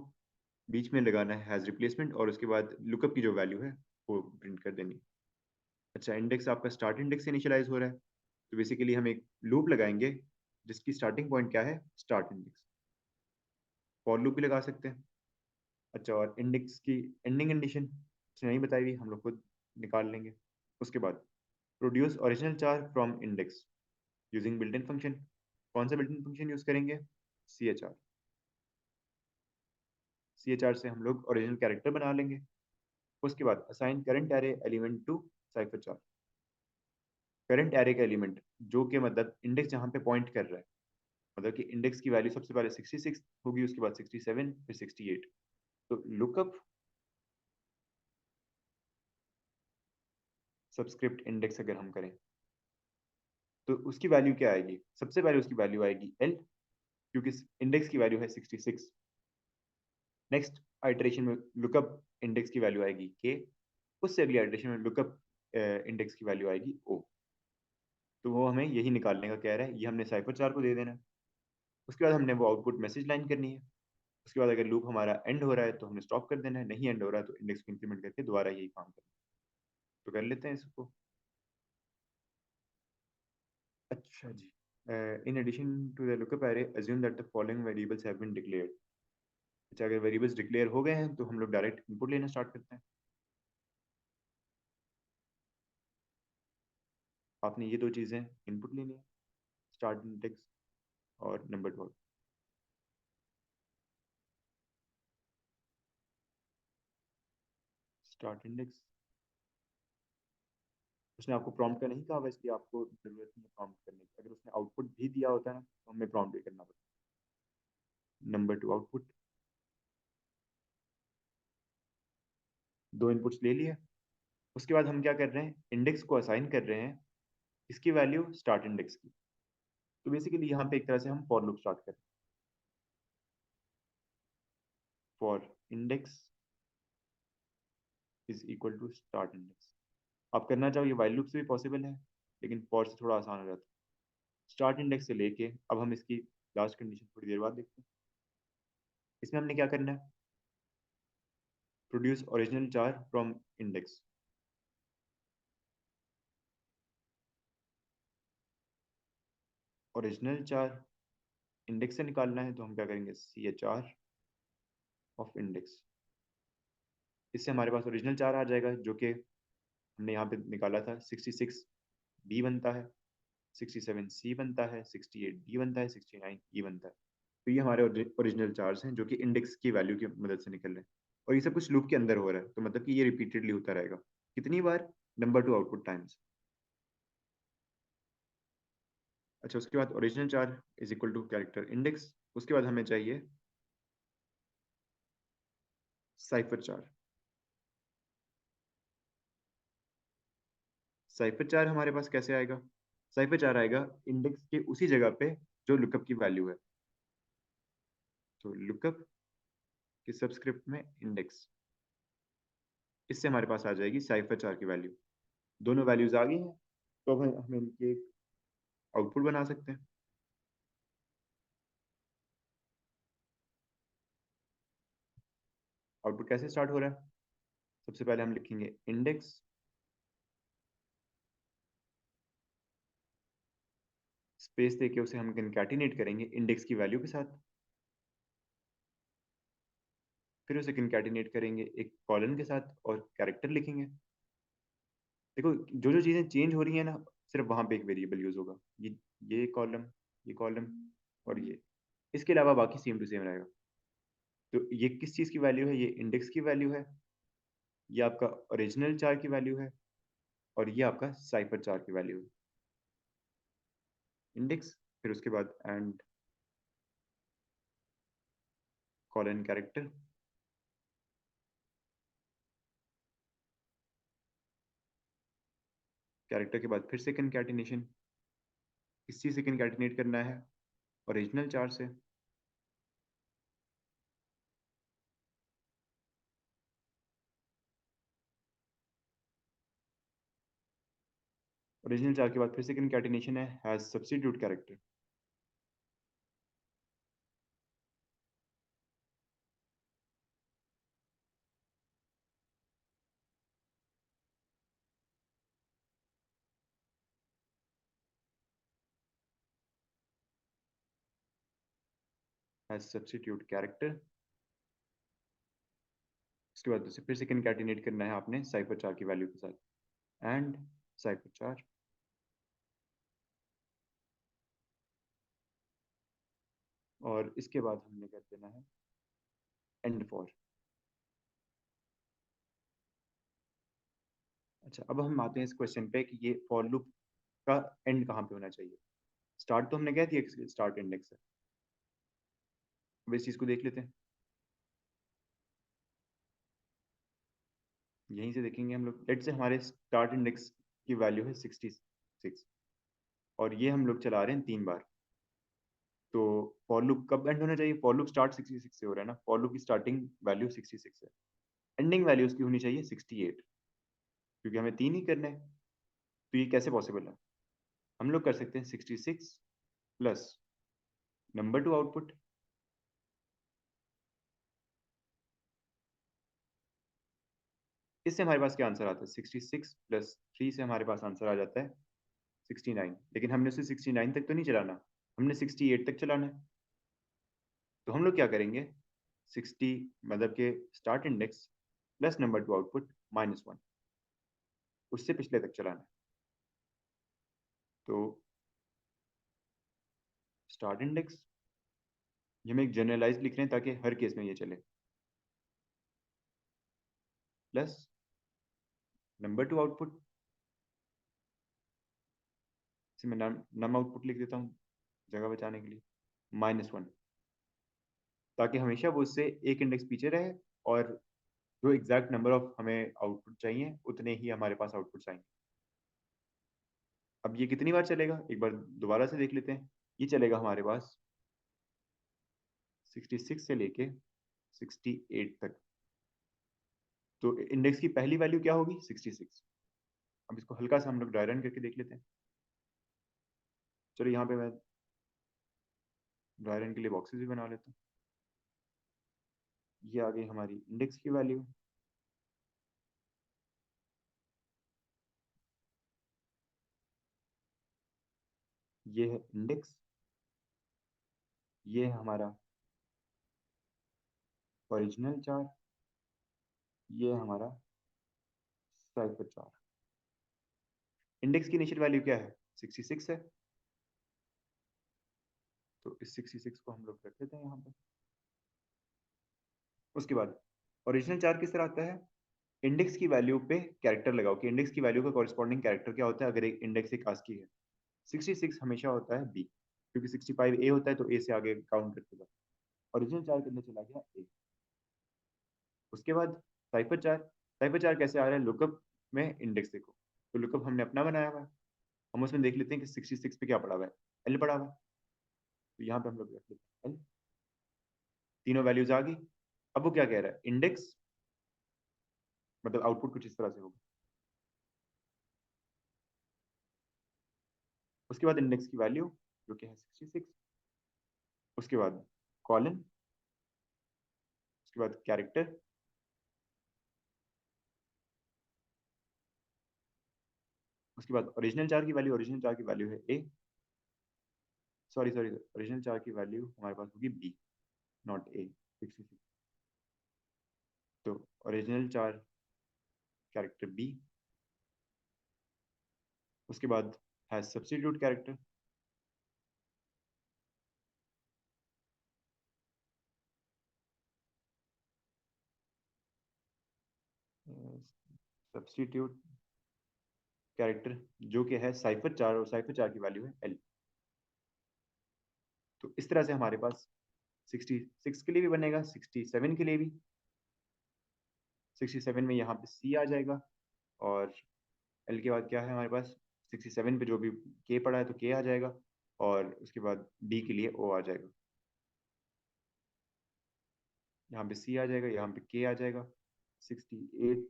बीच में लगाना है हैज रिप्लेसमेंट, और उसके बाद लुकअप की जो वैल्यू है वो प्रिंट कर देनी। अच्छा, इंडेक्स आपका स्टार्ट इंडेक्स से इनिशियलाइज हो रहा है, तो बेसिकली हम एक लूप लगाएंगे जिसकी स्टार्टिंग पॉइंट क्या है? Start index. फॉर लूप भी लगा सकते हैं। अच्छा, और इंडेक्स की एंडिंग कंडीशन उसने नहीं बताई हुई, हम लोग खुद निकाल लेंगे। उसके बाद produce original char from index using built in function. कौन सा बिल्ट इन फंक्शन यूज करेंगे? CHR। CHR से हम लोग ओरिजिनल कैरेक्टर बना लेंगे। उसके बाद assign current array element to cipher char. Current array का एलिमेंट जो कि मतलब इंडेक्स जहाँ पे पॉइंट कर रहा है, मतलब कि इंडेक्स की वैल्यू सबसे पहले 66 होगी, उसके बाद 67, फिर 68। तो लुकअप सबस्क्रिप्ट इंडेक्स अगर हम करें तो उसकी वैल्यू क्या आएगी? सबसे पहले उसकी वैल्यू आएगी L, क्योंकि इंडेक्स की वैल्यू है 66। नेक्स्ट आइटरेशन में लुकअप इंडेक्स की वैल्यू आएगी K। उससे अगली आइटरेशन में लुकअप इंडेक्स की वैल्यू आएगी O। तो वो हमें यही निकालने का कह रहा है, ये हमने साइफर चार को दे देना है। उसके बाद हमने वो आउटपुट मैसेज लाइन करनी है। उसके बाद अगर लूप हमारा एंड हो रहा है तो हमने स्टॉप कर देना है, नहीं एंड हो रहा है तो इंडेक्स को इंक्रीमेंट करके दोबारा यही काम करना है। तो कर लेते हैं इसको। अच्छा जी, in addition to the lookup array assume that the following variables have been declared। अच्छा, अगर वेरिएबल्स डिक्लेयर हो गए हैं तो हम लोग डायरेक्ट इनपुट लेना स्टार्ट करते हैं। आपने ये दो चीज़ें इनपुट लेनी है, स्टार्ट इंडेक्स और नंबर 12। स्टार्ट इंडेक्स, उसने आपको प्रॉम्प्ट का नहीं कहा हुआ, इसलिए आपको जरूरत नहीं है प्रॉम्प्ट करने की। अगर उसने आउटपुट भी दिया होता है ना तो हमें प्रॉम्प्ट भी करना पड़ता। नंबर टू आउटपुट, दो इनपुट्स ले लिए। उसके बाद हम क्या कर रहे हैं, इंडेक्स को असाइन कर रहे हैं इसकी वैल्यू स्टार्ट इंडेक्स की। तो बेसिकली यहाँ पे एक तरह से हम फॉर लूप स्टार्ट करें। For index is equal to start index. आप करना चाहो ये वाइल लूप से भी पॉसिबल है, लेकिन फॉर से थोड़ा आसान हो जाता है। स्टार्ट इंडेक्स से लेके अब हम इसकी लास्ट कंडीशन थोड़ी देर बाद देखते हैं। इसमें हमने क्या करना है, produce original char from index. Original char index से निकालना है, तो हम क्या करेंगे, C H R of index. इससे हमारे पास ओरिजिनल चार आ जाएगा, जो कि हमने यहाँ पे निकाला था। 66 बी बनता है, 67 सी बनता है, 68 डी बनता है, 69 ई बनता है। तो ये हमारे ओरिजिनल चार्ज हैं जो कि इंडेक्स की वैल्यू की मदद से निकल रहे हैं। और ये सब कुछ लूप के अंदर हो रहा है, तो मतलब कि ये रिपीटेडली होता रहेगा। कितनी बार, नंबर टू आउटपुट टाइम्स। अच्छा, उसके बाद original char is equal to character index. उसके बाद हमें चाहिए साइफर चार। साइफर चार हमारे पास कैसे आएगा, साइफर चार आएगा इंडेक्स के उसी जगह पे जो लुकअप की वैल्यू है। तो लुकअप के सबस्क्रिप्ट में इंडेक्स, इससे हमारे पास आ जाएगी साइफर चार की वैल्यू। दोनों वैल्यूज आ गई हैं, तो अब हम इनके आउटपुट बना सकते हैं। आउटपुट कैसे स्टार्ट हो रहा है, सबसे पहले हम लिखेंगे इंडेक्स स्पेस देके उसे हम कंकैटिनेट करेंगे इंडेक्स की वैल्यू के साथ। फिर उसे कंकैटिनेट करेंगे एक कॉलन के साथ और कैरेक्टर लिखेंगे। देखो, जो जो चीजें चेंज हो रही है ना, सिर्फ वहां पे एक वेरिएबल यूज होगा। ये कॉलम, ये कॉलम और ये, इसके अलावा बाकी सेम टू सेम रहेगा। तो ये किस चीज की वैल्यू है, ये इंडेक्स की वैल्यू है, ये आपका ओरिजिनल चार की वैल्यू है, और ये आपका साइफर चार की वैल्यू है। इंडेक्स, फिर उसके बाद एंड कॉलन कैरेक्टर, कैरेक्टर के बाद फिर से कंकैटिनेशन। किस चीज से कंकैटिनेट करना है, ओरिजिनल चार से। ओरिजिनल चार के बाद फिर से कंकैटिनेशन है has substitute character. Has substitute character. उसके बाद उसे फिर से कंकैटिनेट करना है आपने साइफर चार की वैल्यू के साथ। एंड साइफर चार, और इसके बाद हमने कर देना है एंड फॉर। अच्छा, अब हम आते हैं इस क्वेश्चन पे कि ये फॉर लूप का एंड कहाँ पे होना चाहिए। स्टार्ट तो हमने कह दिया स्टार्ट इंडेक्स है। अब इस चीज को देख लेते हैं, यहीं से देखेंगे हम लोग। लेट से हमारे स्टार्ट इंडेक्स की वैल्यू है 66, और ये हम लोग चला रहे हैं 3 बार। तो फॉर लूप कब एंड होना चाहिए, फॉर लूप स्टार्ट 66 से हो रहा है ना, फॉर लूप की स्टार्टिंग वैल्यू 66 है, एंडिंग वैल्यू उसकी होनी चाहिए 68, क्योंकि हमें 3 ही करना है। तो ये कैसे पॉसिबल है, हम लोग कर सकते हैं 66 प्लस नंबर टू आउटपुट। इससे हमारे पास क्या आंसर आता है, 66 + 3 से हमारे पास आंसर आ जाता है 69। लेकिन हमने उसे 69 तक तो नहीं चलाना, हमने 68 तक चलाना है। तो हम लोग क्या करेंगे, 60 मतलब के start index plus number to output -1, उससे पिछले तक चलाना है। तो स्टार्ट इंडेक्स, ये हम एक जनरलाइज लिख रहे हैं ताकि हर केस में ये चले, प्लस नंबर टू आउटपुट, इसे मैं नम आउटपुट लिख देता हूँ जगह बचाने के लिए, -1, ताकि हमेशा वो उससे एक इंडेक्स पीछे रहे और जो एग्जैक्ट नंबर ऑफ हमें आउटपुट चाहिए उतने ही हमारे पास आउटपुट आएंगे। अब ये कितनी बार चलेगा एक बार दोबारा से देख लेते हैं। ये चलेगा हमारे पास 66 से लेके 68 तक। तो इंडेक्स की पहली वैल्यू क्या होगी? 66। अब इसको हल्का सा हम लोग ड्राई रन करके देख लेते हैं। चलो यहाँ पे मैं ड्राई रन के लिए बॉक्सेस भी बना लेता हूँ। ये आ गई हमारी इंडेक्स की वैल्यू। ये है इंडेक्स, ये है हमारा ओरिजिनल चार, ये है हमारा साइफर चार। इंडेक्स की इनिशियल वैल्यू क्या है? 66 है। तो इस 66 को हम लोग रख देते हैं यहाँ पे। उसके बाद ओरिजिनल चार किस तरह आता है? इंडेक्स की वैल्यू पे कैरेक्टर लगाओ कि इंडेक्स की वैल्यू का कॉरेस्पॉन्डिंग कैरेक्टर क्या होता है अगर एक इंडेक्स एक ASCII है। 66 हमेशा होता है बी, क्योंकि 65 ए होता है तो ए से आगे काउंट करते जाओ। ओरिजिनल चार के अंदर चला गया ए। उसके बाद साइफर चार। साइफर चार कैसे आ रहा है? लुकअप में इंडेक्स देखो, तो लुकअप हमने अपना बनाया हुआ है, हम उसमें देख लेते हैं कि 66 पे क्या पड़ा हुआ है, एल पड़ा हुआ है। तो यहाँ पे हम लोग रख लेते हैं एल। तीनों वैल्यूज आ गई। अब वो क्या कह रहा है? इंडेक्स मतलब आउटपुट कुछ इस तरह से होगा। उसके बाद इंडेक्स की वैल्यू जो कि है 66, उसके बाद कॉलन, उसके बाद कैरेक्टर, उसके बाद ओरिजिनल चार की वैल्यू, ओरिजिनल चार की वैल्यू है ए, सॉरी सॉरी, ओरिजिनल चार की वैल्यू हमारे पास होगी बी, नॉट ए, 66। तो ओरिजिनल चार कैरेक्टर बी, उसके बाद है सब्स्टिट्यूट कैरेक्टर, सब्स्टिट्यूट कैरेक्टर जो कि है साइफर चार, और साइफर चार की वैल्यू है एल। तो इस तरह से हमारे पास 66 के लिए भी बनेगा, 67 के लिए भी। 67 में यहाँ पे सी आ जाएगा, और एल के बाद क्या है हमारे पास? 67 पे जो भी के पड़ा है तो के आ जाएगा, और उसके बाद डी के लिए ओ आ जाएगा। यहाँ पे सी आ जाएगा, यहाँ पे के आ जाएगा, 68,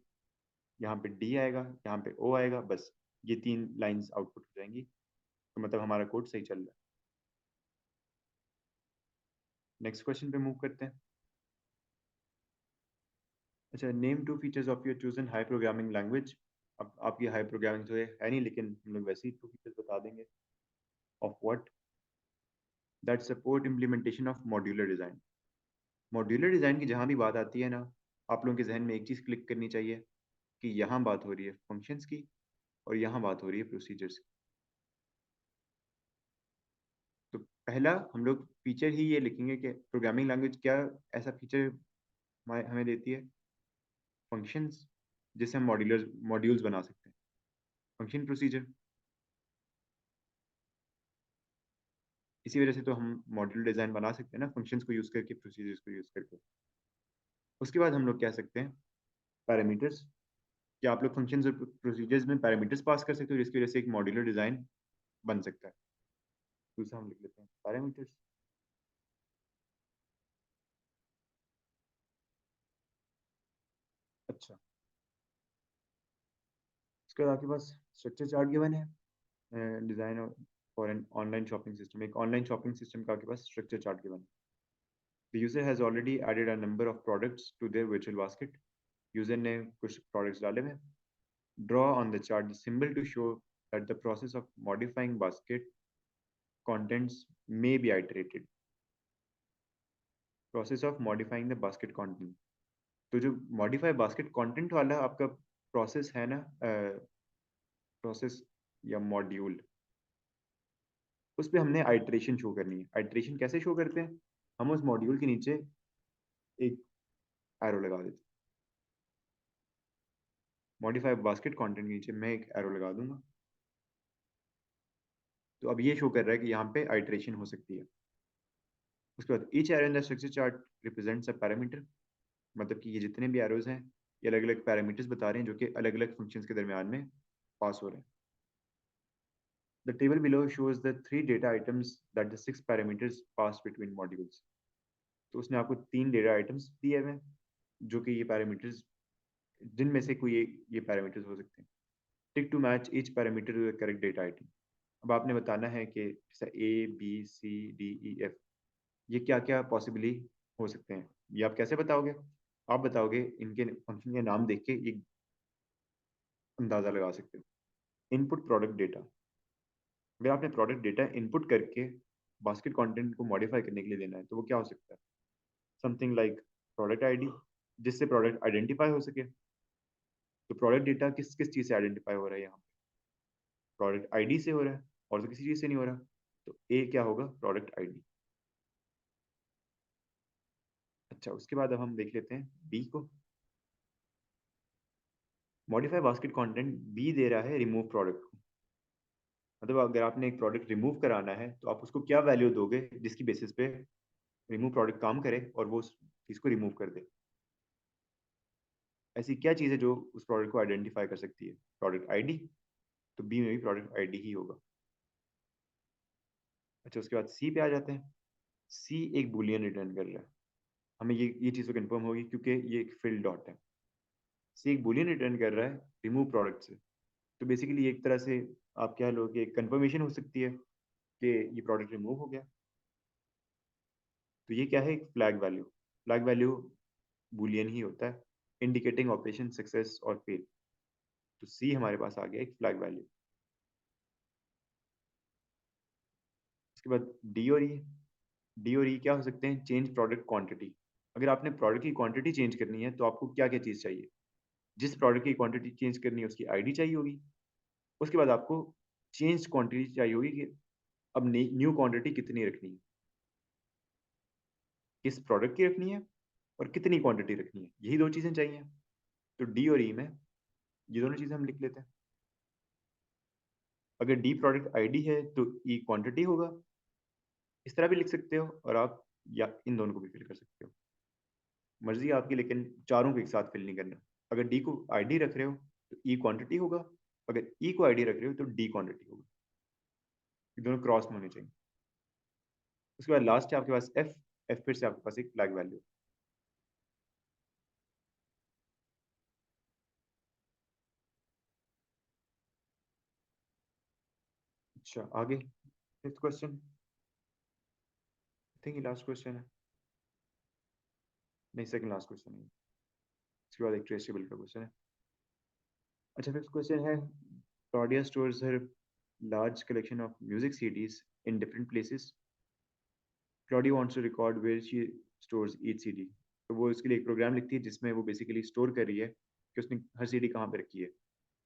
यहाँ पे डी आएगा, यहाँ पे ओ आएगा, बस ये तीन लाइंस आउटपुट हो जाएंगी। तो मतलब हमारा कोड सही चल रहा है। नेक्स्ट क्वेश्चन पे मूव करते हैं। अच्छा, name two features of your chosen high programming language. अब आपकी हाई प्रोग्रामिंग तो है नहीं, लेकिन हम लोग वैसे ही टू फीचर्स बता देंगे। Of what? That support implementation of modular design. Modular design की जहां भी बात आती है ना, आप लोगों के जहन में एक चीज क्लिक करनी चाहिए कि यहाँ बात हो रही है फंक्शंस की, और यहाँ बात हो रही है प्रोसीजर्स की। तो पहला हम लोग फीचर ही ये लिखेंगे कि प्रोग्रामिंग लैंग्वेज क्या ऐसा फीचर हमें देती है? फंक्शंस, जिससे हम मॉड्यूल्स बना सकते हैं। फंक्शन प्रोसीजर, इसी वजह से तो हम मॉड्यूल डिजाइन बना सकते हैं ना, फंक्शंस को यूज करके, प्रोसीजर्स को यूज करके। उसके बाद हम लोग कह सकते हैं पैरामीटर्स, कि आप लोग फंक्शंस और प्रोसीजर्स में पैरामीटर्स पास कर सकते हो, जिसकी वजह से एक मॉड्यूलर डिजाइन बन सकता है। दूसरा हम लिख लेते हैं पैरामीटर्स। अच्छा, उसके बाद आपके पास स्ट्रक्चर चार्ट गिवन है, design for an online shopping system. एक ऑनलाइन शॉपिंग सिस्टम का आपके पास स्ट्रक्चर चार्ट गिवन है। The user has already added a number of products to their virtual basket. User ने कुछ प्रोडक्ट्स डाले हुए हैं। Draw on the chart the symbol to show that the process of modifying basket contents may be iterated. Process of modifying the basket content. तो जो modify basket content वाला आपका process है ना, प्रोसेस या मॉड्यूल, उस पर हमने आइट्रेशन शो करनी है। आइट्रेशन कैसे शो करते हैं? हम उस मॉड्यूल के नीचे एक एरो लगा देते हैं। मॉडिफाई बास्केट कंटेंट के नीचे मैं एक एरो लगा दूंगा। तो अब ये शो कर रहा है कि यहाँ पे आइट्रेशन हो सकती है। उसके बाद each arrow in the structure chart represents a parameter, मतलब कि ये जितने भी एरोज हैं ये अलग अलग पैरामीटर्स बता रहे हैं जो कि अलग अलग फंक्शंस के दरमियान में पास हो रहे हैं। The table below shows the 3 data items that the 6 parameters pass between modules। तो उसने आपको 3 डेटा आइटम्स दिए हुए हैं जो कि ये पैरामीटर्स, जिनमें से कोई ये पैरामीटर्स हो सकते हैं। Tick to match each parameter to the correct data item. अब आपने बताना है कि जैसे A B C D E F ये क्या क्या पॉसिबली हो सकते हैं। ये आप कैसे बताओगे? आप बताओगे इनके फंक्शन के नाम देख के ये अंदाजा लगा सकते हो। इनपुट प्रोडक्ट डेटा, अगर आपने प्रोडक्ट डेटा इनपुट करके बास्केट कंटेंट को मॉडिफाई करने के लिए देना है तो वो क्या हो सकता है? समथिंग लाइक प्रोडक्ट आईडी, जिससे प्रोडक्ट आइडेंटिफाई हो सके। तो प्रोडक्ट डेटा किस किस चीज़ से आइडेंटिफाई हो रहा है यहाँ? प्रोडक्ट आईडी से हो रहा है और तो किसी चीज़ से नहीं हो रहा। तो ए क्या होगा? Product ID. अच्छा, उसके बाद अब हम देख लेते हैं बी को। मॉडिफाई बास्केट कंटेंट बी दे रहा है रिमूव प्रोडक्ट को। मतलब अगर आपने एक प्रोडक्ट रिमूव कराना है तो आप उसको क्या वैल्यू दोगे जिसकी बेसिस पे रिमूव प्रोडक्ट काम करे और वो उस चीज़ को रिमूव कर दे। ऐसी क्या चीज़ है जो उस प्रोडक्ट को आइडेंटिफाई कर सकती है? Product ID. तो बी में भी प्रोडक्ट आईडी ही होगा। अच्छा, उसके बाद सी पे आ जाते हैं। सी एक बुलियन रिटर्न कर रहा है। हमें ये चीज़ तो कंफर्म होगी क्योंकि ये एक फिल डॉट है। सी एक बुलियन रिटर्न कर रहा है रिमूव प्रोडक्ट से। तो बेसिकली एक तरह से आप कह लो कि एक कंफर्मेशन हो सकती है कि ये प्रोडक्ट रिमूव हो गया। तो ये क्या है? एक flag value. Flag value Boolean ही होता है, इंडिकेटिंग ऑपरेशन सक्सेस और फेल। तो सी हमारे पास आ गया एक फ्लैग वैल्यू। उसके बाद डी और ई। डी और ई क्या हो सकते हैं? Change product quantity. अगर आपने प्रोडक्ट की क्वांटिटी चेंज करनी है तो आपको क्या क्या चीज़ चाहिए? जिस प्रोडक्ट की क्वांटिटी चेंज करनी है उसकी आईडी चाहिए होगी। उसके बाद आपको चेंज क्वांटिटी चाहिए होगी कि अब न्यू क्वांटिटी कितनी रखनी है, किस प्रोडक्ट की रखनी है और कितनी क्वांटिटी रखनी है। यही दो चीज़ें चाहिए। तो डी और ई में ये दोनों चीज़ें हम लिख लेते हैं। अगर डी प्रोडक्ट आईडी है तो ई क्वांटिटी होगा। इस तरह भी लिख सकते हो और आप या इन दोनों को भी फिल कर सकते हो, मर्जी है आपकी, लेकिन चारों को एक साथ फिल नहीं करना। अगर डी को आईडी रख रहे हो तो ई क्वांटिटी होगा, अगर ई को आईडी रख रहे हो तो डी क्वांटिटी होगा। ये दोनों क्रॉस में होने चाहिए। उसके बाद लास्ट है आपके पास एफ। एफ फिर से आपके पास एक फ्लैग वैल्यू। अच्छा, आगे फिफ्थ क्वेश्चन। आई थिंक ये लास्ट क्वेश्चन है। नहीं, सेकंड लास्ट क्वेश्चन है। इसके बाद एक ट्रेसेबल का क्वेश्चन है। अच्छा, फिफ्थ क्वेश्चन है Claudia stores her large collection of music CDs in different places. Claudia wants to record where she stores each CD। तो वो उसके लिए एक प्रोग्राम लिखती है जिसमें वो बेसिकली स्टोर कर रही है कि उसने हर सीडी कहाँ पे रखी है।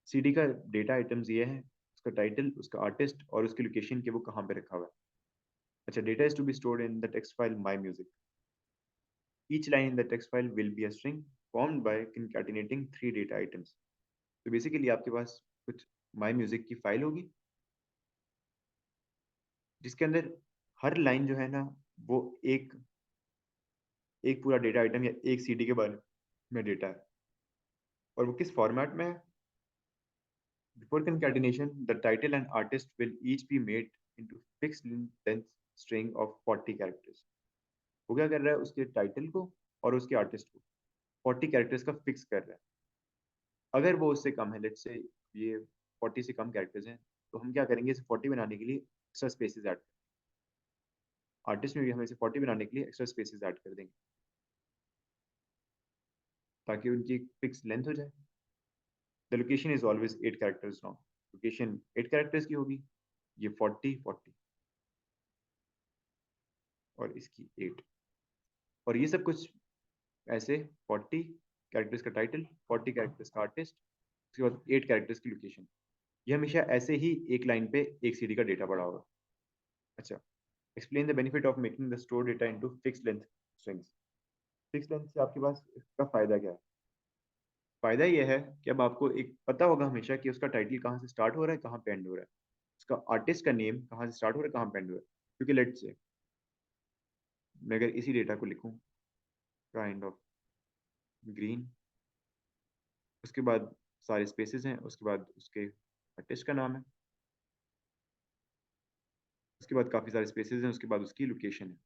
सीडी का डेटा आइटम्स ये है, उसका टाइटल, उसका आर्टिस्ट और उसकी लोकेशन कि वो कहाँ पे रखा हुआ है। अच्छा, data is to be stored in the text file my music. Each line in the text file will be a string formed by concatenating 3 data items। तो बेसिकली आपके पास कुछ माई म्यूजिक की फाइल होगी जिसके अंदर हर लाइन जो है ना वो एक एक पूरा डेटा आइटम या एक सीडी के बारे में डेटा है। और वो किस फॉर्मेट में है? Before concatenation the title and artist will each be made into fixed length string of 40 characters। वो क्या कर रहा है? उसके टाइटल को और उसके आर्टिस्ट को 40 कैरेक्टर्स का फिक्स कर रहा है। अगर वो उससे कम है, लेट्स से ये 40 से कम कैरेक्टर्स हैं, तो हम क्या करेंगे? इसे 40 बनाने के लिए एक्स्ट्रा स्पेसेस ऐड, आर्टिस्ट में भी हम इसे 40 बनाने के लिए एक्स्ट्रा स्पेसेस ऐड कर देंगे ताकि उनकी फिक्स लेंथ हो जाए। The location is always 8 characters long. Location 8 characters की होगी। ये 40 और इसकी 8। और ये सब कुछ ऐसे 40 कैरेक्टर्स का टाइटल, 40 कैरेक्टर्स का आर्टिस्ट, उसके बाद 8 कैरेक्टर्स की लोकेशन। ये हमेशा ऐसे ही एक लाइन पे एक सीडी का डेटा पड़ा होगा। अच्छा, explain the benefit of making the store data into fixed length strings. Fixed length से आपके पास इसका फायदा क्या है? फायदा यह है कि अब आपको एक पता होगा हमेशा कि उसका टाइटल कहाँ से स्टार्ट हो रहा है, कहाँ पे एंड हो रहा है, उसका आर्टिस्ट का नेम कहाँ से स्टार्ट हो रहा है, कहाँ पे एंड हो रहा है। क्योंकि लेट से मैं अगर इसी डेटा को लिखूं, काइंड ऑफ ग्रीन, उसके बाद सारे स्पेसेस हैं, उसके बाद उसके आर्टिस्ट का नाम है, उसके बाद काफ़ी सारे स्पेसेस हैं, उसके बाद उसकी लोकेशन है।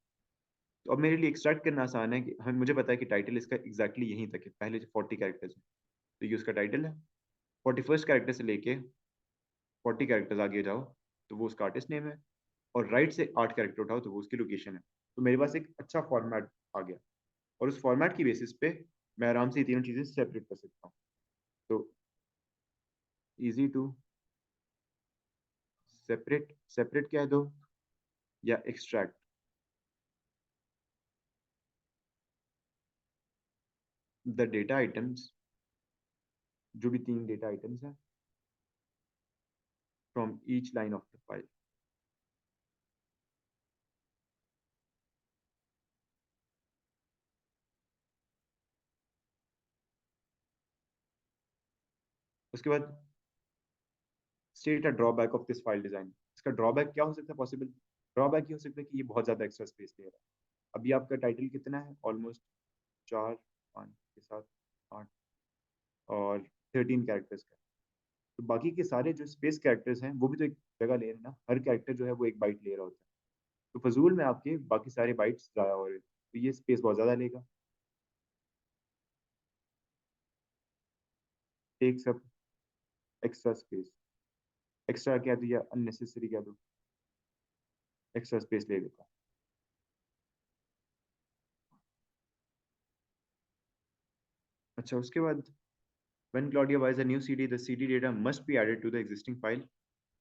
तो अब मेरे लिए एक्सट्रैक्ट करना आसान है कि हम मुझे पता है कि टाइटल इसका एग्जैक्टली यहीं तक है, पहले 40 कैरेक्टर्स हैं, तो ये उसका टाइटल है। 41st कैरेक्टर से लेके 40 कैरेक्टर्स आगे जाओ तो वो उसका आर्टिस्ट नेम है, और राइट से 8 कैरेक्टर उठाओ तो वो उसकी लोकेशन है। तो मेरे पास एक अच्छा फॉर्मेट आ गया, और उस फॉर्मेट की बेसिस पे मैं आराम से ये तीनों चीज़ें सेपरेट कर सकता हूँ। तो इजी टू सेपरेट, सेपरेट कह दो या एक्सट्रैक्ट द डेटा आइटम्स, जो भी 3 डेटा आइटम्स हैं, from each line of the file. उसके बाद state a drawback of this file design. इसका ड्रॉबैक क्या हो सकता है पॉसिबल? ड्रॉबैक ये हो सकता है कि ये बहुत ज़्यादा एक्स्ट्रा स्पेस ले रहा है। अभी आपका टाइटल कितना है? ऑलमोस्ट 4 5 के साथ 8 और 13 कैरेक्टर्स का। तो बाकी के सारे जो स्पेस कैरेक्टर्स हैं वो भी तो एक जगह ले रहे हैं ना, हर कैरेक्टर जो है वो एक बाइट ले रहा होता है। तो फजूल में आपके बाकी सारे बाइट्स ज़्यादा हो रहे हैं, तो ये स्पेस बहुत ज़्यादा लेगा। Takes up extra space, extra क्या दो या अननेसेसरी क्या दो, एक्स्ट्रा स्पेस ले लेता है। अच्छा, उसके बाद when Claudia buys a new CD, the CD data must be added to the existing file.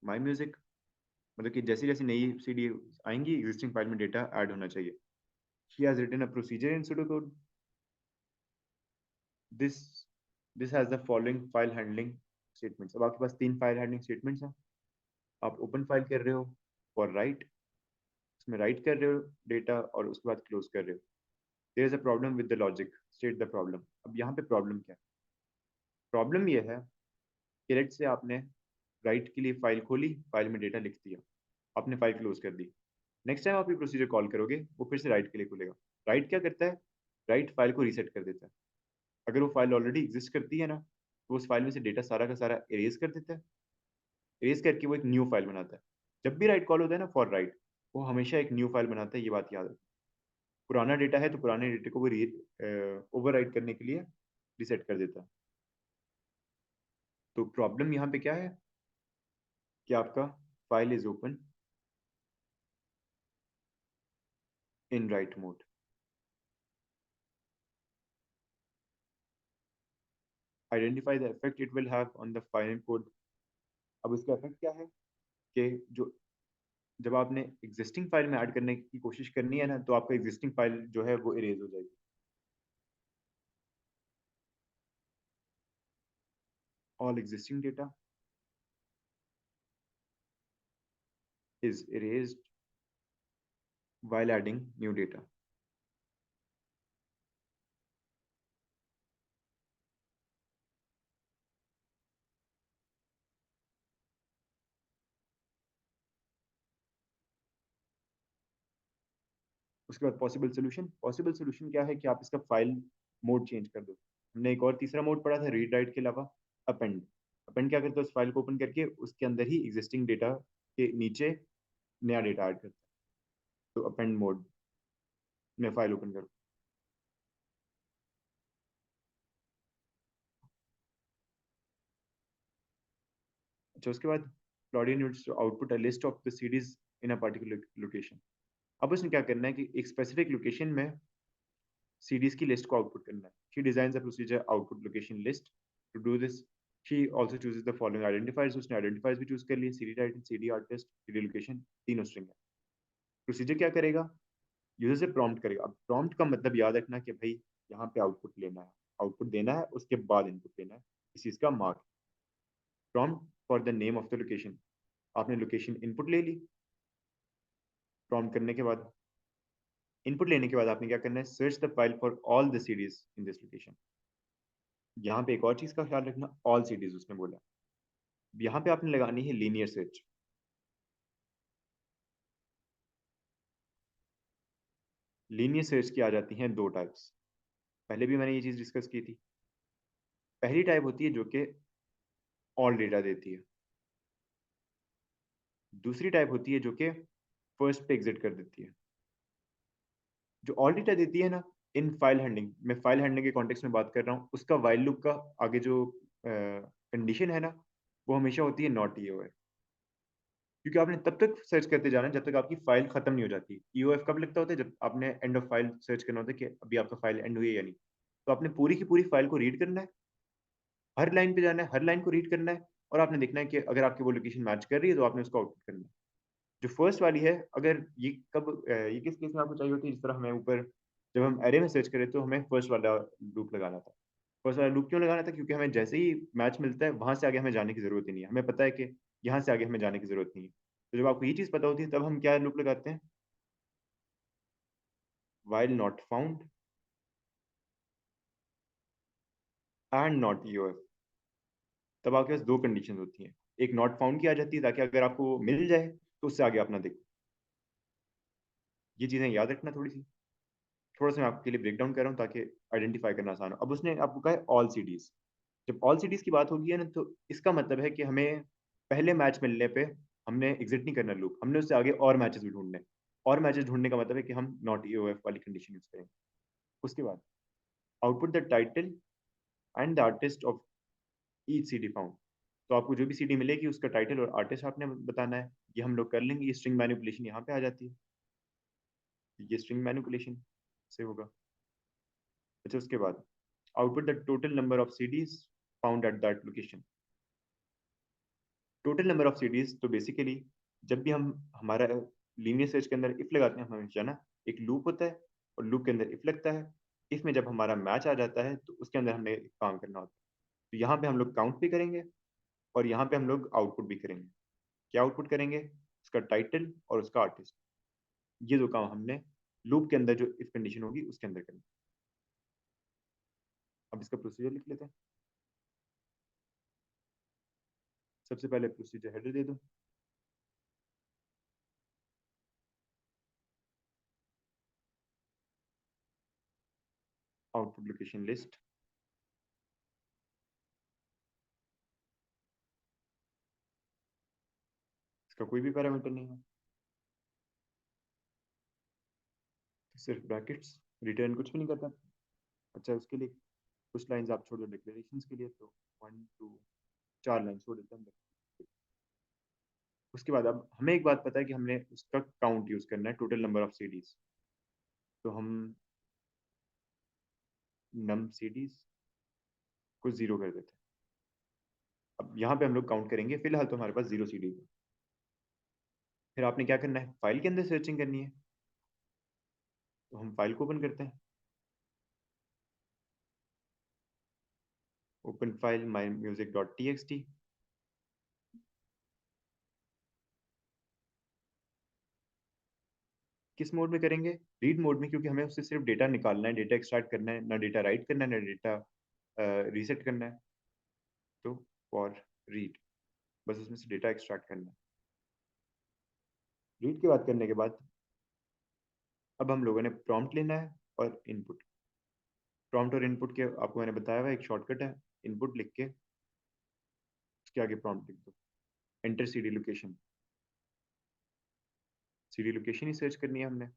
My Music, मतलब कि जैसी जैसी नई CD आएंगी existing फाइल में डेटा ऐड होना चाहिए। She has written a procedure in pseudocode. This this has the following file handling statements. अब आपके पास 3 फाइल हैंडलिंग स्टेटमेंट्स हैं। आप ओपन फाइल कर रहे हो फॉर राइट, उसमें राइट कर रहे हो डेटा और उसके बाद क्लोज कर रहे हो। There is a problem with the logic, state the problem. अब यहाँ पे प्रॉब्लम क्या है? प्रॉब्लम ये है कि लेट से आपने राइट के लिए फाइल खोली, फाइल में डेटा लिख दिया, आपने फाइल क्लोज कर दी। नेक्स्ट टाइम आप ये प्रोसीजर कॉल करोगे वो फिर से राइट के लिए खुलेगा। राइट क्या करता है? राइट फाइल को रीसेट कर देता है। अगर वो फाइल ऑलरेडी एग्जिस्ट करती है ना, तो उस फाइल में से डेटा सारा का सारा इरेज कर देता है। इरेज करके वो एक न्यू फाइल बनाता है। जब भी राइट कॉल होता है ना फॉर राइट, वो हमेशा एक न्यू फाइल बनाता है, ये बात याद रखो। पुराना डेटा है तो पुराने डेटे को वो ओवर राइट करने के लिए रिसेट कर देता है। तो प्रॉब्लम यहाँ पे क्या है कि आपका file is open in right mode. Identify the effect it will have on the file code. अब इसका इफेक्ट क्या है कि जो जब आपने एग्जिस्टिंग फाइल में ऐड करने की कोशिश करनी है ना, तो आपका एग्जिस्टिंग फाइल जो है वो इरेज हो जाएगी। All existing data is erased while adding new data. उसके बाद पॉसिबल सोल्यूशन क्या है कि आप इसका फाइल मोड चेंज कर दो। हमने एक और तीसरा मोड पढ़ा था रीड राइट के अलावा, अपेंड। अपेंड क्या करता है? उस फाइल को ओपन करके उसके अंदर ही एग्जिस्टिंग डेटा के नीचे नया डेटा ऐड करता है। तो अपेंड मोड में फाइल ओपन करो। अच्छा, उसके बाद Claudia needs to output a list of the CDs in a particular location. अब उसने क्या करना है कि एक स्पेसिफिक लोकेशन में सीडीज की लिस्ट को आउटपुट करना है। She designs a procedure output location list. To do this she also chooses the following identifiers. उसने आइडेंटिफायर्स भी चूज कर लिए, CD title, CD artist, CD location, तीनों स्ट्रिंग है। प्रोसीजर क्या करेगा? यूजर से प्रॉम्प्ट करेगा। अब प्रॉम्प्ट का मतलब याद रखना कि भाई यहाँ पे आउटपुट लेना है, आउटपुट देना है, उसके बाद इनपुट लेना है, इस चीज का mark. Prompt for the name of the location. आपने लोकेशन इनपुट ले ली। प्रॉम्प्ट करने के बाद, इनपुट लेने के बाद आपने क्या करना है? Search the file for all the CDs in this location. यहाँ पे एक और चीज का ख्याल रखना, ऑल सीडीज उसने बोला। यहाँ पे आपने लगानी है लीनियर सर्च। लीनियर सर्च की आ जाती हैं दो टाइप्स। पहले भी मैंने ये चीज डिस्कस की थी। पहली टाइप होती है जो कि ऑल डेटा देती है। दूसरी टाइप होती है जो कि फर्स्ट पे एग्जिट कर देती है। जो ऑल डेटा देती है ना, इन फाइल हैंडलिंग, मैं फाइल हैंडलिंग के कॉन्टेक्स्ट में बात कर रहा हूँ, उसका वाइल लूप का आगे जो कंडीशन है ना, वो हमेशा होती है नॉट ईओएफ। क्योंकि आपने तब तक सर्च करते जाना है जब तक आपकी फाइल खत्म नहीं हो जाती। ईओएफ कब लगता होता है? जब आपने एंड ऑफ फाइल सर्च करना होता है कि अभी आपका फाइल एंड हुई है या नहीं। तो आपने पूरी की पूरी फाइल को रीड करना है, हर लाइन पे जाना है, हर लाइन को रीड करना है, और आपने देखना है कि अगर आपकी वो लोकेशन मैच कर रही है तो आपने उसको आउटपुट करना है। जो फर्स्ट वाली है, अगर ये कब ये किस केस में आपको चाहिए होती है? जिस तरह हमें ऊपर जब हम एरे में सर्च करें तो हमें फर्स्ट वाला लूप लगाना था। फर्स्ट वाला लूप क्यों लगाना था? क्योंकि हमें जैसे ही मैच मिलता है वहां से आगे हमें जाने की जरूरत ही नहीं है, हमें पता है कि यहाँ से आगे हमें जाने की जरूरत नहीं है। तो जब आपको ये चीज पता होती है तब हम क्या लूप लगाते हैं? while not found and not EOF। तब आपके पास दो कंडीशन होती हैं। एक नॉट फाउंड की आ जाती है ताकि अगर आपको वो मिल जाए तो उससे आगे आप ना देखो। ये चीजें याद रखना थोड़ी सी। थोड़ा सा मैं आपके लिए ब्रेक डाउन कर रहा हूँ ताकि आइडेंटिफाई करना आसान हो। अब उसने आपको कहा है ऑल सीडीज। जब ऑल सीडीज की बात होगी है ना, तो इसका मतलब है कि हमें पहले मैच मिलने पे हमने एग्जिट नहीं करना लूप, हमने उससे आगे और मैचेस भी ढूंढने हैं। और मैचेस ढूंढने का मतलब है कि हम नॉट ईओएफ वाली कंडीशन यूज करेंगे। उसके बाद output the title and the artist of each CD found. तो आपको जो भी सीडी मिलेगी उसका टाइटल और आर्टिस्ट आपने बताना है। ये हम लोग कर लेंगे। ये स्ट्रिंग मैनिपुलेशन यहाँ पे आ जाती है। ये स्ट्रिंग मैनिपुलेशन से होगा। अच्छा, उसके बाद output the total number of CDs found at that location. Total number of CDs तो बेसिकली जब भी हम हमारा लीनियर सर्च के अंदर इफ लगाते हैं, हम हमेशा ना एक लूप होता है और लूप के अंदर इफ लगता है। इफ में जब हमारा मैच आ जाता है तो उसके अंदर हमने एक काम करना होता है। तो यहाँ पे हम लोग काउंट भी करेंगे और यहाँ पे हम लोग आउटपुट भी करेंगे। क्या आउटपुट करेंगे? उसका टाइटल और उसका आर्टिस्ट। ये दो काम हमने लूप के अंदर जो इफ कंडीशन होगी उसके अंदर करना। अब इसका प्रोसीजर लिख लेते हैं। सबसे पहले प्रोसीजर हेडर दे दो। Output location list. इसका कोई भी पैरामीटर नहीं है, तो सिर्फ ब्रैकेट्स, रिटर्न कुछ भी नहीं करता। अच्छा, उसके लिए कुछ लाइंस आप छोड़ दो डिक्लेरेशंस के लिए, तो 1 2 4 लाइन छोड़ देते हैं। उसके बाद अब हमें एक बात पता है कि हमने उसका काउंट यूज करना है, टोटल नंबर ऑफ सीडीज। तो हम नम सीडीज को जीरो कर देते हैं। अब यहाँ पे हम लोग काउंट करेंगे, फिलहाल तो हमारे पास जीरो सीडीज है। फिर आपने क्या करना है? फाइल के अंदर सर्चिंग करनी है। तो हम फाइल को ओपन करते हैं। Open file my music dot T X T. किस मोड में करेंगे? रीड मोड में, क्योंकि हमें उससे सिर्फ डेटा निकालना है, डेटा एक्सट्रैक्ट करना है, ना डेटा राइट करना है ना डेटा रीसेट करना है। तो फॉर रीड, बस उसमें से डेटा एक्सट्रैक्ट करना है। रीड की बात करने के बाद अब हम लोगों ने प्रॉम्प्ट लेना है और इनपुट। प्रॉम्प्ट और इनपुट के आपको मैंने बताया हुआ एक शॉर्टकट है। इनपुट लिख के उसके आगे प्रॉम्प्ट लिख दो, enter CD location. CD location ही सर्च करनी है हमने,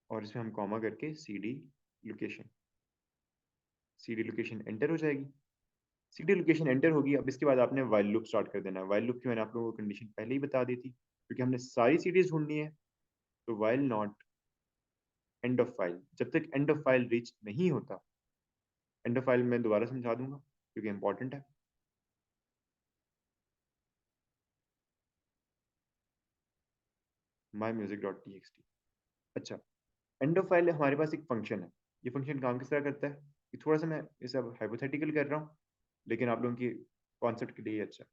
और इसमें हम कॉमा करके CD location. CD location enter हो जाएगी। सीडी लोकेशन एंटर होगी। अब इसके बाद आपने वाइल लूप स्टार्ट कर देना है। वाइल लूप की मैंने आप लोगों को कंडीशन पहले ही बता दी थी, क्योंकि हमने सारी सीडीज ढूंढनी है। तो while not and of file, जब तक एंड ऑफ फाइल रीच नहीं होता। एंड ऑफ फाइल मैं दोबारा समझा दूंगा क्योंकि इंपॉर्टेंट है। My music dot T X T. अच्छा, एंड ऑफ फाइल हमारे पास एक फंक्शन है। ये फंक्शन काम किस तरह करता है? ये थोड़ा सा मैं इसे अब हाइपोथेटिकल कर रहा हूँ, लेकिन आप लोगों की कॉन्सेप्ट के लिए ये अच्छा है।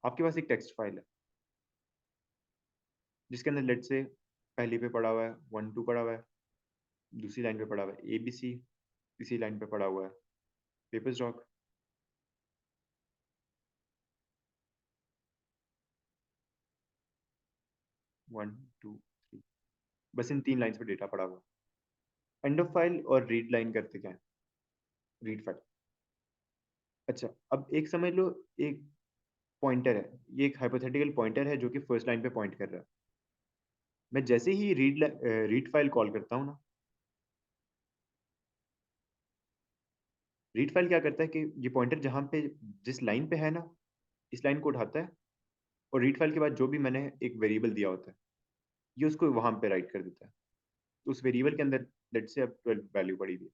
आपके पास एक टेक्स्ट फाइल है जिसके अंदर लेट से पहली पे पड़ा हुआ है 1 2 पड़ा हुआ है, दूसरी लाइन पे पड़ा हुआ है ABC, इसी लाइन पे पड़ा हुआ है, पेपर स्टॉक। 1 2 3, बस इन 3 लाइंस पे डेटा पड़ा हुआ। एंड ऑफ फाइल और रीड लाइन करते क्या है, रीड फाइल। अच्छा, अब एक समझ लो, एक पॉइंटर है, ये एक हाइपोथेटिकल पॉइंटर है जो कि फर्स्ट लाइन पे पॉइंट कर रहा है। मैं जैसे ही रीड फाइल कॉल करता हूँ ना, रीड फाइल क्या करता है कि ये पॉइंटर जहाँ पे, जिस लाइन पे है ना, इस लाइन को उठाता है, और रीड फाइल के बाद जो भी मैंने एक वेरिएबल दिया होता है, ये उसको वहां पे राइट कर देता है। तो उस वेरिएबल के अंदर लेट से अब 12 वैल्यू पड़ी हुई है,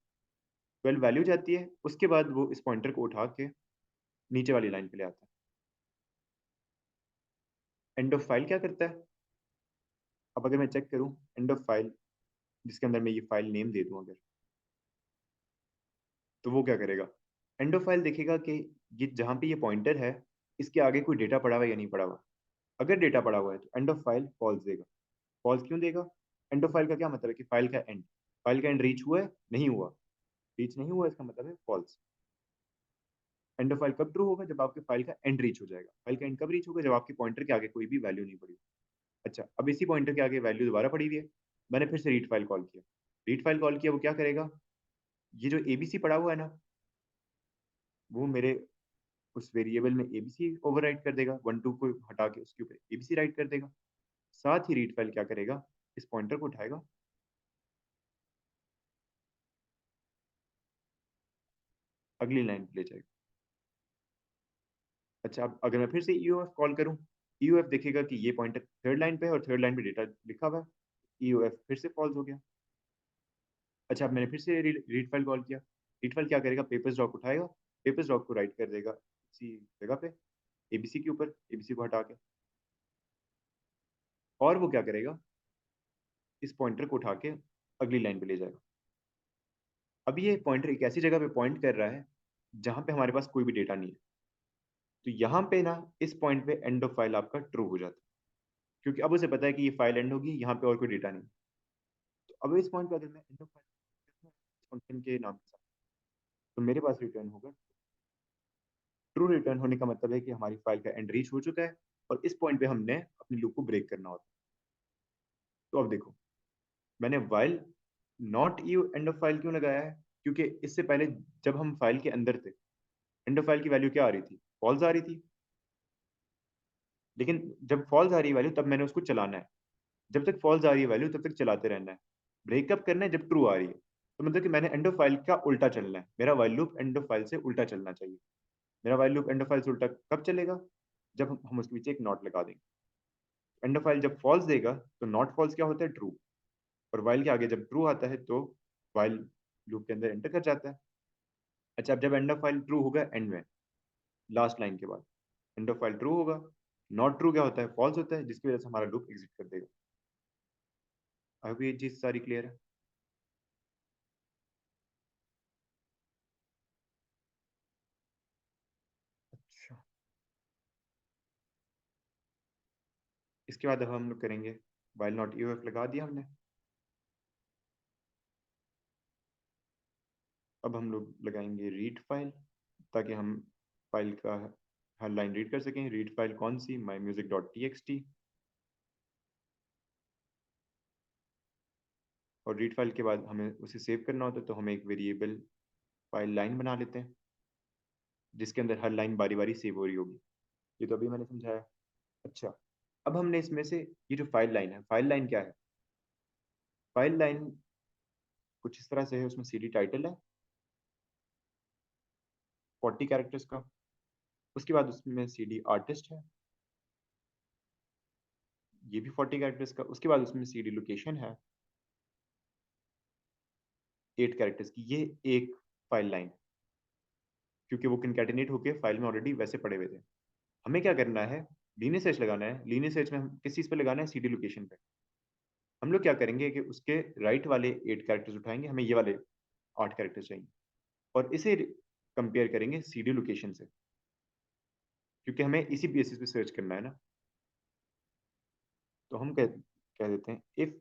12 वैल्यू जाती है, उसके बाद वो इस पॉइंटर को उठा के नीचे वाली लाइन पे ले आता है। एंड ऑफ फाइल क्या करता है, अब अगर मैं चेक करूं एंड ऑफ फाइल, जिसके अंदर मैं ये फाइल नेम दे दूं अगर, तो वो क्या करेगा, एंड ऑफ फाइल देखेगा कि ये जहाँ पे ये पॉइंटर है, इसके आगे कोई डेटा पड़ा हुआ है या नहीं पड़ा हुआ। अगर डेटा पड़ा हुआ है तो एंड ऑफ फाइल फॉल्स देगा। फॉल्स क्यों देगा, एंड ऑफ फाइल का क्या मतलब है कि फाइल का एंड, फाइल का एंड रीच हुआ है नहीं हुआ, रीच नहीं हुआ, इसका मतलब है फॉल्स। एंड ऑफ फाइल कब ट्रू होगा, जब आपके फाइल का एंड रीच हो जाएगा। फाइल का एंड कब रीच होगा, जब आपके पॉइंटर के आगे कोई भी वैल्यू नहीं पड़ी। अच्छा, अब इसी पॉइंटर के आगे वैल्यू दोबारा पड़ी हुई है, मैंने फिर से रीड फाइल कॉल किया। रीड फाइल कॉल किया, वो क्या करेगा, ये जो एबीसी पड़ा हुआ है ना, वो मेरे उस वेरिएबल में एबीसी ओवरराइट कर देगा, 1 2 को हटा के उसके ऊपर एबीसी राइट कर देगा। साथ ही रीड फाइल क्या करेगा, इस पॉइंटर को उठाएगा, अगली लाइन पे ले जाएगा। अच्छा, अब अगर मैं फिर से ईओएफ कॉल करूं, ईओएफ देखेगा कि ये पॉइंटर थर्ड लाइन पे है और थर्ड लाइन पे डेटा लिखा हुआ है, ईओएफ फिर से फॉल्स हो गया। अच्छा, अब मैंने फिर से रीड फाइल कॉल किया, रीड फाइल क्या करेगा, पेपर्स डॉक उठाएगा, पेपर्स डॉक को राइट कर देगा इसी जगह पे, एबीसी के ऊपर, एबीसी को हटा के, और वो क्या करेगा, इस पॉइंटर को उठा के अगली लाइन पे ले जाएगा। अब ये पॉइंटर एक ऐसी जगह पे पॉइंट कर रहा है जहां पे हमारे पास कोई भी डेटा नहीं है। तो यहाँ पे ना, इस पॉइंट पे एंड ऑफ फाइल आपका ट्रू हो जाता है, क्योंकि अब उसे पता है कि ये फाइल एंड होगी, यहाँ पे और कोई डेटा नहीं। तो अब इस पॉइंट पे अगर मैं एंड ऑफ फाइल फंक्शन के नाम के साथ, तो मेरे पास रिटर्न होगा ट्रू। रिटर्न होने का मतलब है कि हमारी फाइल का एंड रीच हो चुका है, और इस पॉइंट पे हमने अपनी लूप को ब्रेक करना होता है। तो अब देखो, मैंने while not you and of file क्यों लगाया है, क्योंकि इससे पहले जब हम फाइल के अंदर थे, एंड ऑफ फाइल की वैल्यू क्या आ रही थी, फॉल्स आ रही थी। लेकिन जब फॉल्स आ रही है वैल्यू, तब मैंने उसको चलाना है। जब तक फॉल्स आ रही है वैल्यू, तब तक चलाते रहना है। ब्रेकअप करना है जब ट्रू आ रही है। तो मतलब कि मैंने एंड ऑफ फाइल का उल्टा चलना है, मेरा while loop and of file से उल्टा चलना चाहिए। मेरा while loop and of file से उल्टा कब चलेगा, जब हम उसके पीछे एक नॉट लगा देंगे। एंड ऑफ फाइल जब फॉल्स देगा, तो नॉट फॉल्स क्या होता है, ट्रू। और वाइल के आगे जब ट्रू आता है, तो वाइल लूप के अंदर एंटर कर जाता है। अच्छा, अब जब एंड ऑफ फाइल ट्रू होगा एंड में, लास्ट लाइन के बाद एंड ऑफ फाइल ट्रू होगा, नॉट ट्रू क्या होता है, फॉल्स होता है, जिसकी वजह से हमारा लूप एग्जिट कर देगा। अब ये चीज सारी क्लियर है। अच्छा, इसके बाद अब हम लोग करेंगे, वाइल नॉट ईओएफ लगा दिया हमने। अब हम लोग लगाएंगे रीड फाइल, ताकि हम फाइल का हर लाइन रीड कर सकें। रीड फाइल कौन सी, my music dot T X T. और रीड फाइल के बाद हमें उसे सेव करना होता है, तो हम एक वेरिएबल फाइल लाइन बना लेते हैं, जिसके अंदर हर लाइन बारी बारी सेव हो रही होगी। ये तो अभी मैंने समझाया। अच्छा, अब हमने इसमें से, ये जो फाइल लाइन है, फाइल लाइन क्या है, फाइल लाइन कुछ इस तरह से है, उसमें सीडी टाइटल है 40 कैरेक्टर्स का, उसके बाद उसमें सीडी आर्टिस्ट है, ये भी 40 कैरेक्टर्स का, उसके बाद उसमें सीडी लोकेशन है 8 कैरेक्टर्स की। ये एक फाइल लाइन है, क्योंकि वो कंकैटिनेट होके फाइल में ऑलरेडी वैसे पड़े हुए थे। हमें क्या करना है, लीनियर सर्च लगाना है। लीनियर सर्च में हम किस चीज़ पे लगाना है, सीडी लोकेशन पे। हम लोग क्या करेंगे कि उसके राइट वाले 8 कैरेक्टर्स उठाएंगे, हमें ये वाले 8 कैरेक्टर्स चाहिए, और इसे कंपेयर करेंगे सीडी लोकेशन से, क्योंकि हमें इसी बेसिस पे सर्च करना है ना। तो हम कह देते हैं if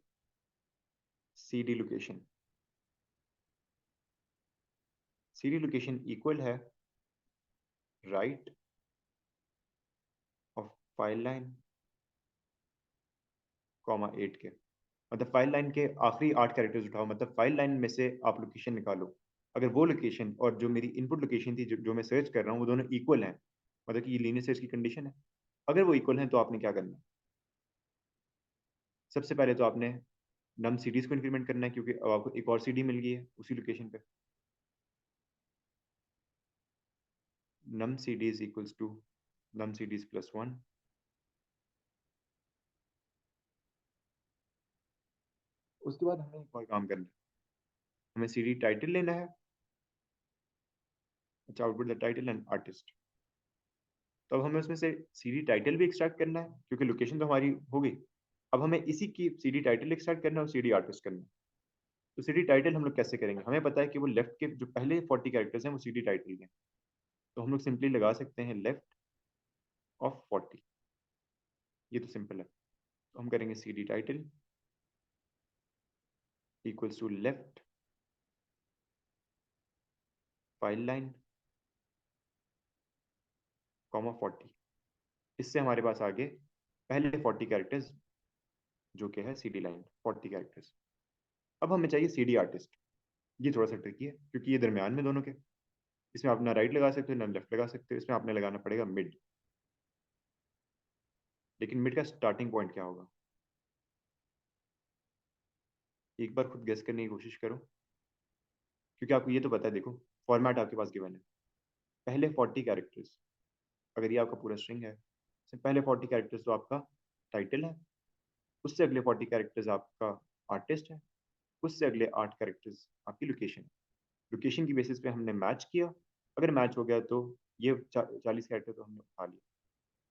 CD location CD location equal है write of file line comma 8 के, मतलब फाइल लाइन के आखिरी 8 कैरेक्टर्स उठाओ, मतलब फाइल लाइन में से आप लोकेशन निकालो। अगर वो लोकेशन और जो मेरी इनपुट लोकेशन थी जो मैं सर्च कर रहा हूँ वो दोनों इक्वल हैं, मतलब कि ये लीनियर सर्च की कंडीशन है। अगर वो इक्वल हैं तो आपने क्या करना है, सबसे पहले तो आपने नम सीडीज को इंक्रीमेंट करना है, क्योंकि अब आपको एक और सीडी मिल गई है उसी लोकेशन पे। num cds equals to num cds plus 1। उसके बाद हमें एक और काम करना है, हमें सीडी टाइटल लेना है। अच्छा, output the title and artist. तो अब हमें उसमें से सीडी टाइटल भी एक्सट्रैक्ट करना है, क्योंकि लोकेशन तो हमारी हो गई। अब हमें इसी की सीडी टाइटल एक्सट्रैक्ट करना है और सीडी आर्टिस्ट करना है। तो सीडी टाइटल हम लोग कैसे करेंगे, हमें पता है कि वो लेफ्ट के जो पहले 40 कैरेक्टर्स हैं वो सीडी टाइटल के हैं। तो हम लोग सिंपली लगा सकते हैं लेफ्ट ऑफ 40। ये तो सिंपल है। तो हम करेंगे CD title equals to left file line comma 40। इससे हमारे पास आगे पहले 40 कैरेक्टर्स जो कि है सीडी लाइन 40 कैरेक्टर्स। अब हमें चाहिए सीडी आर्टिस्ट। ये थोड़ा सा ट्रिकी है क्योंकि ये दरमियान में दोनों के, इसमें आप ना राइट लगा सकते हो ना लेफ्ट लगा सकते हो, इसमें आपने लगाना पड़ेगा मिड। लेकिन मिड का स्टार्टिंग पॉइंट क्या होगा, एक बार खुद गेस करने की कोशिश करो, क्योंकि आपको ये तो पता है, देखो फॉर्मेट आपके पास गिवन है। पहले 40 कैरेक्टर्स, अगर ये आपका पूरा स्ट्रिंग है, इसमें पहले 40 कैरेक्टर्स तो आपका टाइटल है, उससे अगले 40 कैरेक्टर्स आपका आर्टिस्ट है, उससे अगले 8 कैरेक्टर्स आपकी लोकेशन है। लोकेशन की बेसिस पे हमने मैच किया, अगर मैच हो गया तो ये 40 कैरेक्टर तो हमने उठा लिया।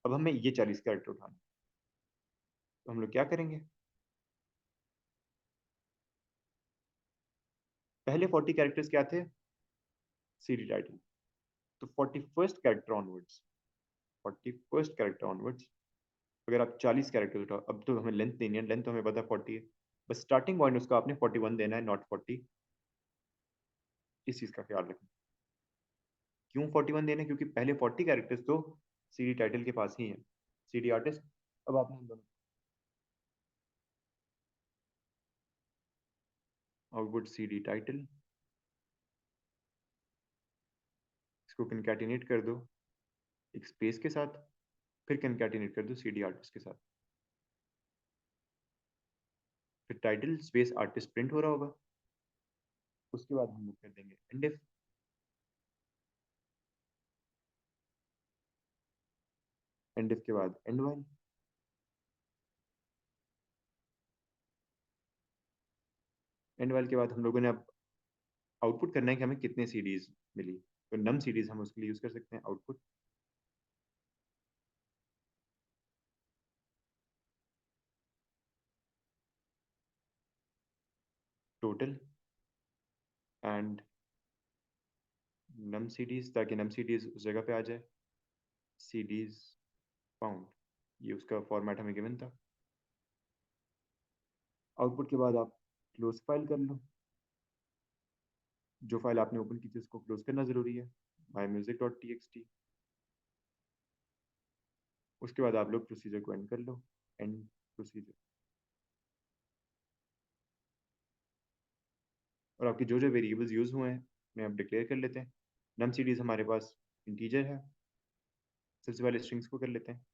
अब हमें ये 40 कैरेक्टर उठाना, तो हम लोग क्या करेंगे, पहले 40 कैरेक्टर्स क्या थे, सीडी टाइटल। तो 41st character onwards, 41st character onwards अगर आप 40 कैरेक्टर उठाओ, अब तो हमें लेंथ देनी है, लेंथ तो हमें पता है 40 है, बस स्टार्टिंग पॉइंट उसका आपने 41 देना है, नॉट 40। इस चीज़ का ख्याल रखें। क्यों 41 देना है, क्योंकि पहले 40 कैरेक्टर्स तो सीडी टाइटल के पास ही हैं, सीडी आर्टिस्ट। अब आपने इन दोनों आउटपुट सीडी टाइटल, इसको कंकैटिनेट कर दो एक स्पेस के साथ, फिर कंकैटिनेट कर दो सीडी आर्टिस्ट के साथ, फिर टाइटल स्पेस आर्टिस्ट प्रिंट हो रहा होगा। उसके बाद हम लोग कर देंगे एंड इफ, एंड इफ के बाद एंड वाइल। एंड वाइल के बाद हम लोगों ने अब आउटपुट करना है कि हमें कितने सीडीज मिली, तो नम सीडीज हम उसके लिए यूज कर सकते हैं output total and num CDs, ताकि नम सीडीज उस जगह पे आ जाए सीडीज फाउंड, ये उसका फॉर्मेट हमें गिवन था। आउटपुट के बाद आप क्लोज फाइल कर लो, जो फाइल आपने ओपन की थी उसको क्लोज करना जरूरी है, my music dot T X T. उसके बाद आप लोग प्रोसीजर को एंड कर लो, एंड प्रोसीजर। और आपकी जो जो वेरिएबल्स यूज हुए हैं उन्हें आप डिक्लेयर कर लेते हैं। नम सीडीज हमारे पास इंटीजर है, सबसे पहले स्ट्रिंग्स को कर लेते हैं।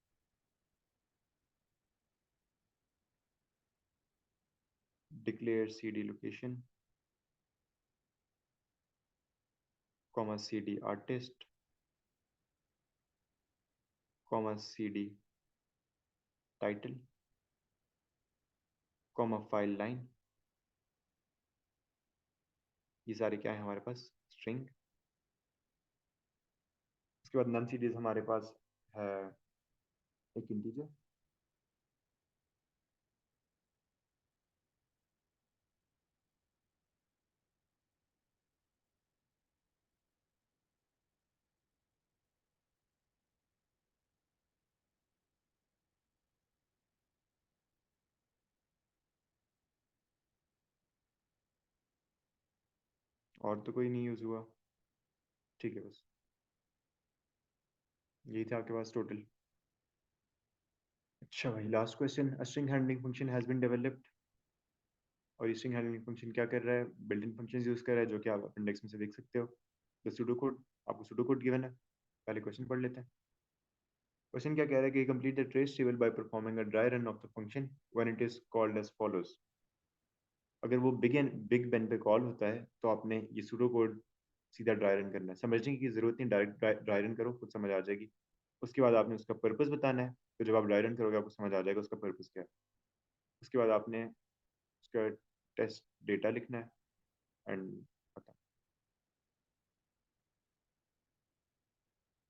Declare C D location comma C D artist comma C D title comma file line. ये सारे क्या है हमारे पास, स्ट्रिंग। उसके बाद नम सीडीज हमारे पास है एक इंटीजर, और तो कोई नहीं यूज हुआ। ठीक है, बस यही था आपके पास टोटल। अच्छा भाई, last question. A string handling function has been developed. और ये स्ट्रिंग हैंडलिंग फंक्शन क्या कर रहा है? बिल्ट इन फंक्शंस यूज कर रहा है, जो कि आप अपेंडिक्स में से देख सकते हो। द सूडो कोड, आपको सूडो कोड गिवन है। पहले क्वेश्चन पढ़ लेते हैं। क्वेश्चन क्या कह रहा है कि complete the trace table by performing a dry run of the function when it is called as follows. अगर वो बिग बेन पे कॉल होता है तो आपने ये सूडो कोड सीधा ड्राई रन करना है। समझने की जरूरत नहीं, डायरेक्ट ड्राई रन करो, खुद समझ आ जाएगी। उसके बाद आपने उसका पर्पस बताना है, तो जब आप ड्राई रन करोगे आपको समझ आ जाएगा उसका पर्पस क्या है। उसके बाद आपने उसका टेस्ट डेटा लिखना है एंड खत्म।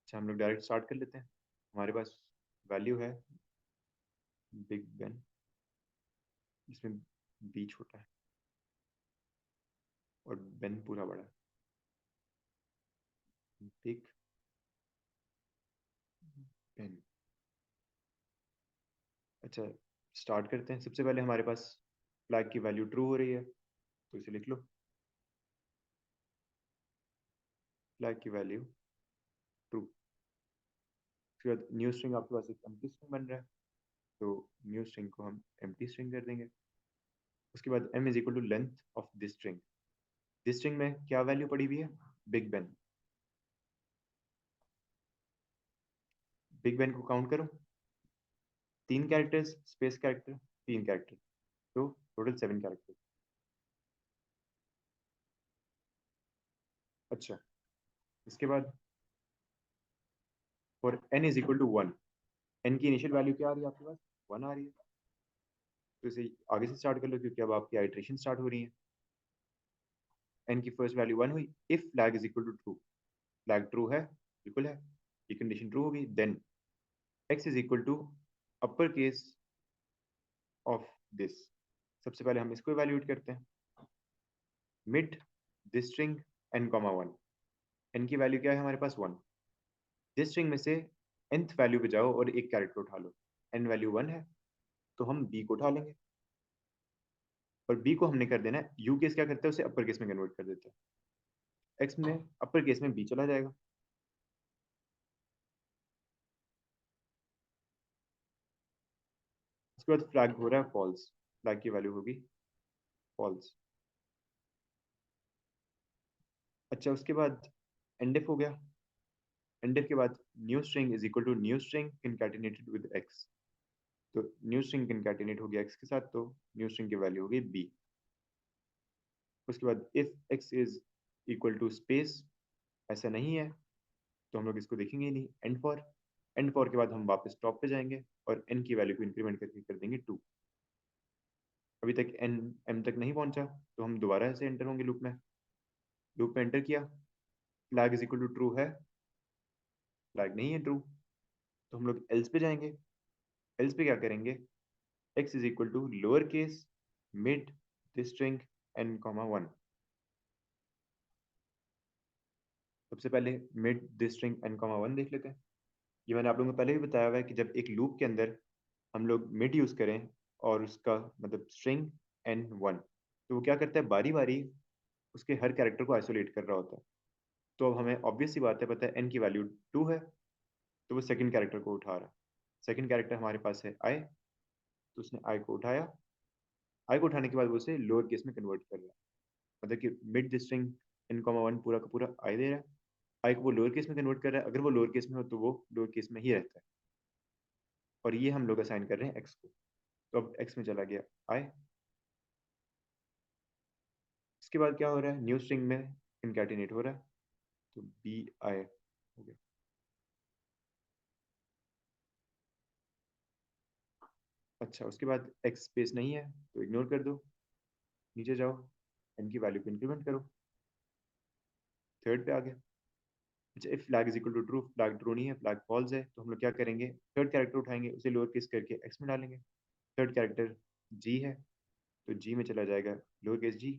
अच्छा, हम लोग डायरेक्ट स्टार्ट कर लेते हैं। हमारे पास वैल्यू है बिग बेन, जिसमें बी छोटा है और बेन पूरा बड़ा है। Big Ben. अच्छा, स्टार्ट करते हैं। सबसे पहले हमारे पास फ्लैग की वैल्यू ट्रू हो रही है, तो इसे लिख लो। फ्लैग की वैल्यू ट्रू। उसके बाद न्यू स्ट्रिंग, आपके पास एक एम्प्टी स्ट्रिंग बन रहा है, तो न्यू स्ट्रिंग को हम एम्प्टी स्ट्रिंग कर देंगे। उसके बाद m is equal to length of this string. This string में क्या वैल्यू पड़ी हुई है? Big Ben. बिग बेन को काउंट करो। 3 कैरेक्टर्स, स्पेस कैरेक्टर, 3 कैरेक्टर, तो टोटल 7 कैरेक्टर। अच्छा, इसके बाद for n is equal to 1, n की इनिशियल वैल्यू क्या आ रही है आपके पास? 1 आ रही है। तो इसे आगे से स्टार्ट कर लो, क्योंकि अब आपकी आइट्रेशन स्टार्ट हो रही है। n की फर्स्ट वैल्यू 1 हुई। If flag is equal to true, flag true है, बिल्कुल है, ये कंडीशन ट्रू होगी, then x is equal to upper case of this. सबसे पहले हम इसको इवैल्यूएट करते हैं। Mid this string n comma 1। n की वैल्यू क्या है हमारे पास? 1। दिस स्ट्रिंग में से nth वैल्यू पे जाओ और एक कैरेक्टर उठा लो। n वैल्यू 1 है, तो हम b को उठा लेंगे, और b को हमने कर देना है, u केस क्या करते हैं, उसे अपर केस में कन्वर्ट कर देते हैं। x में अपर केस में b चला जाएगा। उसके बाद फ्लैग हो रहा है फॉल्स, फ्लैग की वैल्यू होगी फॉल्स। अच्छा, उसके बाद एंड हो गया। एंड के बाद new string is equal to new string concatenated with x। तो न्यू स्ट्रिंग कंकैटिनेट हो गया x के साथ, तो न्यू स्ट्रिंग की वैल्यू होगी b। उसके बाद if x is equal to space, ऐसा नहीं है तो हम लोग इसको देखेंगे ही नहीं। एंड फॉर के बाद हम वापस टॉप पे जाएंगे और n की वैल्यू को इंक्रीमेंट करके कर देंगे 2। अभी तक n m तक नहीं पहुंचा, तो हम दोबारा से एंटर होंगे लूप में। लूप में एंटर किया, flag is equal to true है, फ्लैग नहीं है ट्रू, तो हम लोग एल्स पे जाएंगे। एल्स पे क्या करेंगे? x is equal to lower case mid this string n comma 1। सबसे पहले mid this string n comma 1 देख लेते हैं। ये मैंने आप लोगों को पहले भी बताया हुआ है कि जब एक लूप के अंदर हम लोग मिड यूज करें और उसका मतलब स्ट्रिंग n1, तो वो क्या करता है, बारी बारी उसके हर कैरेक्टर को आइसोलेट कर रहा होता है। तो अब हमें ऑब्वियस सी बात है, पता है n की वैल्यू 2 है, तो वो सेकंड कैरेक्टर को उठा रहा है। सेकंड कैरेक्टर हमारे पास है i, तो उसने i को उठाया। i को उठाने के बाद वो उसे लोअर केस में कन्वर्ट कर रहा है, मतलब कि मिड स्ट्रिंग n कॉमा 1 पूरा का पूरा i दे रहा है, i को वो लोअर केस में कन्वर्ट कर रहा है। अगर वो लोअर केस में हो तो वो लोअर केस में ही रहता है, और ये हम लोग असाइन कर रहे हैं x को। तो अब x में चला गया i। इसके बाद क्या हो रहा है, न्यू स्ट्रिंग में इनकैटिनेट हो रहा है, तो बी आई हो गया। अच्छा, उसके बाद x स्पेस नहीं है तो इग्नोर कर दो, नीचे जाओ, n की वैल्यू को इंक्रीमेंट करो, थर्ड पे आ गया। अच्छा, if flag is equal to true, flag true नहीं है, फ्लैग फॉल्स है, तो हम लोग क्या करेंगे, थर्ड कैरेक्टर उठाएंगे, उसे लोअर केस करके x में डालेंगे। थर्ड कैरेक्टर g है, तो g में चला जाएगा लोअर केस g।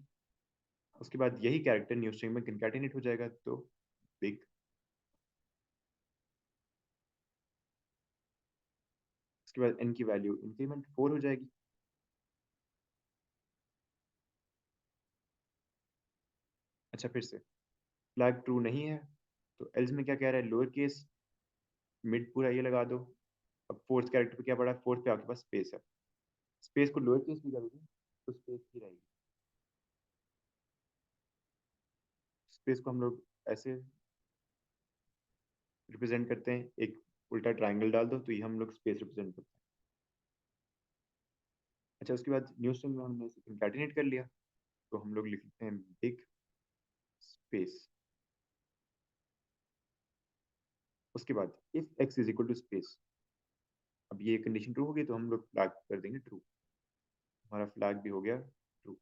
उसके बाद यही कैरेक्टर न्यू स्ट्रिंग में कंकैटिनेट हो जाएगा, तो बिग। उसके बाद n की वैल्यू इंक्रीमेंट 4 हो जाएगी। अच्छा, फिर से फ्लैग ट्रू नहीं है, तो एल्स में क्या कह रहा है, लोअर केस मिड पूरा ये लगा दो। अब फोर्थ कैरेक्टर पे क्या पड़ा है, फोर्थ पे आपके पास स्पेस है, स्पेस को लोअर केस भी करोगे तो स्पेस ही रहेगी। स्पेस को हम लोग ऐसे रिप्रेजेंट करते हैं, एक उल्टा ट्राइंगल डाल दो तो ये हम लोग स्पेस रिप्रेजेंट करते हैं। अच्छा, उसके बाद न्यू स्ट्रिंग में हमने इसे कंकैटिनेट कर लिया, तो हम लोग लिखते हैं बिग स्पेस। उसके बाद if x is equal to space, अब ये कंडीशन ट्रू होगी तो हम लोग फ्लैग कर देंगे ट्रू, हमारा फ्लैग भी हो गया ट्रू।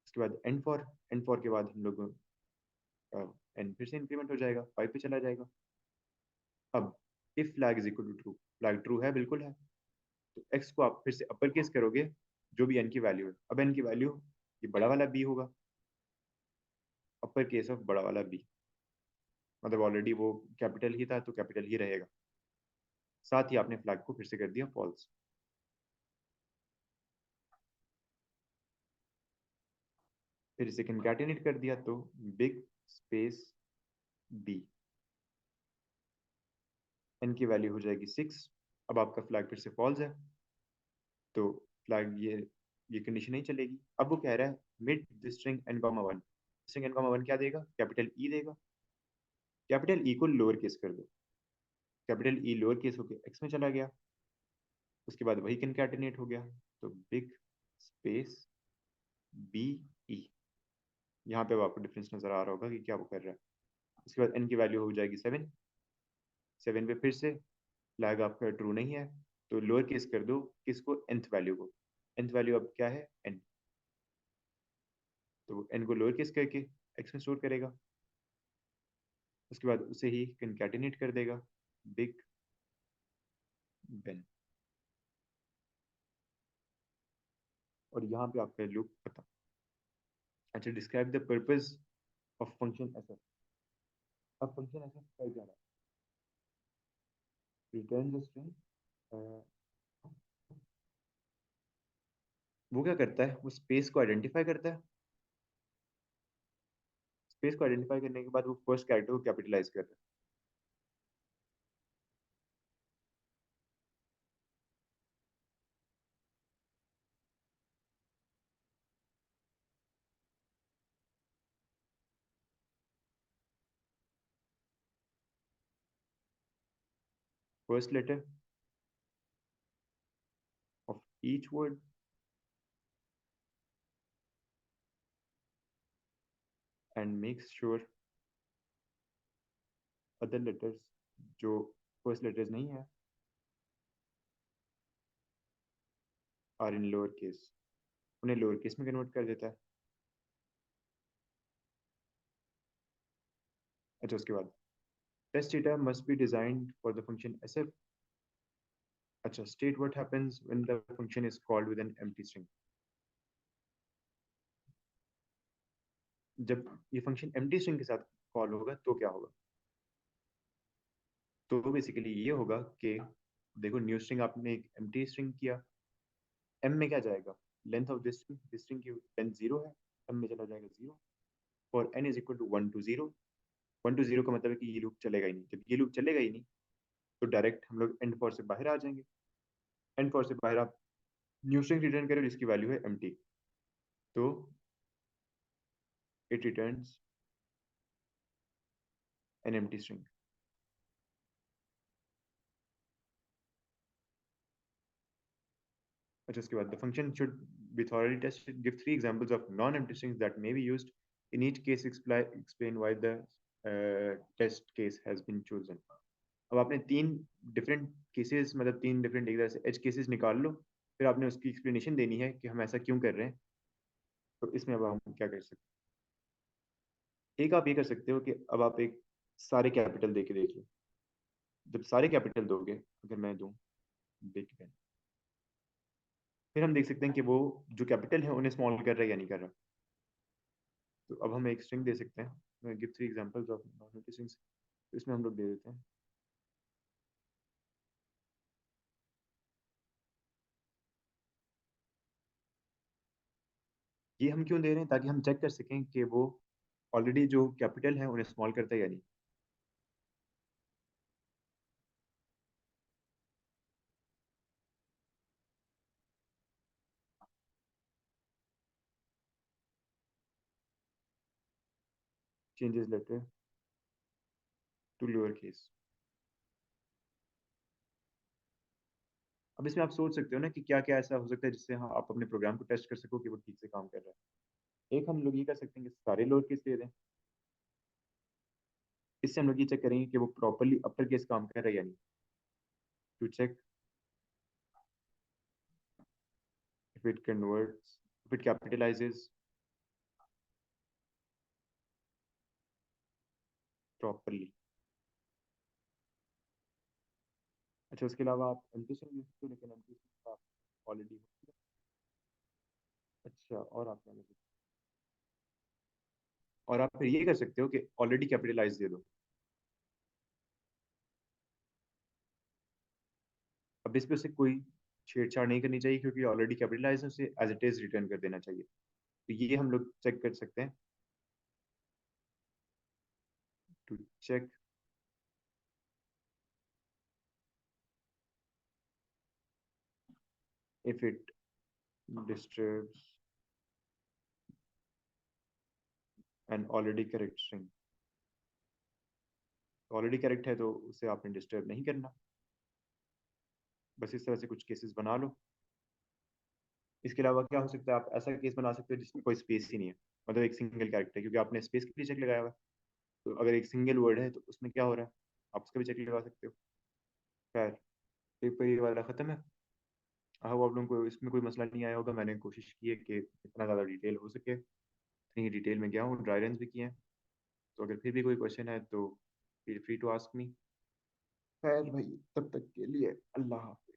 उसके बाद एंड फॉर के बाद हम लोग एन फिर से इंक्रीमेंट हो जाएगा, 5 पे चला जाएगा। अब if flag is equal to true, flag true है, बिल्कुल है, तो एक्स को आप फिर से अपर केस करोगे, जो भी एन की वैल्यू है। अब एन की वैल्यू ये बड़ा वाला बी होगा, अपर केस ऑफ बड़ा वाला बी, मतलब ऑलरेडी वो कैपिटल ही था तो कैपिटल ही रहेगा। साथ ही आपने फ्लैग को फिर से कर दिया फॉल्स। फिर इसे कंकैटिनेट कर दिया तो बिग स्पेस बी, एन की वैल्यू हो जाएगी 6। अब आपका फ्लैग फिर से फॉल्स है, तो फ्लैग ये कंडीशन नहीं चलेगी। अब वो कह रहा है mid the string n comma one, string n comma one क्या देगा, कैपिटल ई देगा। कैपिटल ई को लोअर केस कर दो, कैपिटल ई लोअर केस होकर एक्स में चला गया, उसके बाद वही कंकैटिनेट हो गया, तो बिग स्पेस बी ई। यहाँ पे अब आपको डिफरेंस नजर आ रहा होगा कि क्या वो कर रहा है। उसके बाद एन की वैल्यू हो जाएगी 7, 7 पे फिर से फ्लैग आपका ट्रू नहीं है, तो लोअर केस कर दो किसको, nth वैल्यू को। nth वैल्यू अब क्या है, n, तो n को लोअर केस करके x में स्टोर करेगा। उसके बाद उसे ही कंकैटिनेट कर देगा बिग बेन, और यहाँ पे आपका लूप खत्म। अच्छा, describe the purpose of function SF. अब फंक्शन एसएफ क्या जा रहा है, रिटर्न द स्ट्रिंग। वो क्या करता है, वो स्पेस को आइडेंटिफाई करता है, स्पेस को आइडेंटिफाई करने के बाद वो फर्स्ट कैरेक्टर को कैपिटलाइज करता है। First letter of each word and makes sure other letters जो फर्स्ट लेटर्स नहीं है आर इन लोअर केस, उन्हें लोअर केस में कन्वर्ट कर देता है। अच्छा, उसके बाद test data must be designed for the function SF. अच्छा, state what happens when the function is called with an empty string. जब ये फंक्शन एम्प्टी स्ट्रिंग के साथ कॉल होगा तो क्या होगा, तो बेसिकली ये होगा कि देखो न्यू स्ट्रिंग आपने एक एम्प्टी स्ट्रिंग किया, एम में क्या जाएगा, लेंथ ऑफ दिस स्ट्रिंग की लेंथ 0 है, एम में चला जाएगा 0, और n is equal to 1 to 0। 1 to 0 का मतलब है कि ये लूप चलेगा ही नहीं, जब ये लूप चलेगा ही नहीं तो डायरेक्ट हम लोग एंड फॉर से बाहर आ जाएंगे। एंड फॉर से बाहर आप न्यू स्ट्रिंग रिटर्न करो जिसकी वैल्यू है एम्प्टी, तो it returns N empty string. अच्छा, उसके बाद the function should be thoroughly tested. Give three examples of non-empty strings that may be used. In each case, explain why the test case has been chosen. अब आपने तीन different cases, मतलब तीन different एक तरह से एज केसेस निकाल लो, फिर आपने उसकी एक्सप्लेनेशन देनी है कि हम ऐसा क्यों कर रहे हैं। तो इसमें अब हम क्या कर सकते हैं, एक आप ये कर सकते हो कि अब आप एक सारे कैपिटल दे के देख लो। जब सारे कैपिटल दोगे, अगर मैं दूं बिग बेन, फिर हम देख सकते हैं कि वो जो कैपिटल है उन्हें स्मॉल कर रहा है या नहीं कर रहा। तो अब हम एक स्ट्रिंग दे सकते हैं, give three examples of non empty strings, इसमें हम लोग दे देते हैं, ये हम क्यों दे रहे हैं, ताकि हम चेक कर सकें कि वो ऑलरेडी जो कैपिटल है उन्हें स्मॉल करता है या नहीं? Changes letter to lower case. अब इसमें आप सोच सकते हो ना कि क्या क्या ऐसा हो सकता है जिससे हाँ आप अपने प्रोग्राम को टेस्ट कर सको कि वो ठीक से काम कर रहा है। एक हम लोग ये कर सकते हैं कि सारे लोअर केस दे दें। इससे हम लोग ये चेक करेंगे कि वो प्रॉपरली अपर केस काम कर रहा है या नहीं। To check if it converts, if it capitalizes properly। अच्छा, उसके अलावा आप एम्पटीशन यूज करते हो, लेकिन एम्पटीशन आप ऑलरेडी। अच्छा, और आप क्या कर सकते हो? और आप फिर ये कर सकते हो कि ऑलरेडी कैपिटलाइज दे दो। अब इस पे से कोई छेड़छाड़ नहीं करनी चाहिए क्योंकि ऑलरेडी कैपिटलाइज है, उसे एज इट इज रिटर्न कर देना चाहिए। तो ये हम लोग चेक कर सकते हैं। To check if it disturbs an already correct string। Already correct है तो उसे आपने डिस्टर्ब नहीं करना। बस इस तरह से कुछ केसेस बना लो। इसके अलावा क्या हो सकता है, आप ऐसा केस बना सकते हो जिसमें कोई स्पेस ही नहीं है, मतलब एक सिंगल कैरेक्टर, क्योंकि आपने स्पेस के लिए चेक लगाया हुआ है। तो अगर एक सिंगल वर्ड है तो उसमें क्या हो रहा है, आप उसका भी चेक लगा सकते हो। खैर, पेपर ये वाला ख़त्म है। हाँ, आप लोगों को इसमें कोई मसला नहीं आया होगा। मैंने कोशिश की है कि इतना ज़्यादा डिटेल हो सके, इतनी डिटेल में गया हूँ, ड्राई रन्स भी किए हैं। तो अगर फिर भी कोई क्वेश्चन है तो feel free to ask me. खैर भाई, तब तक के लिए अल्लाह हाफ़िज़।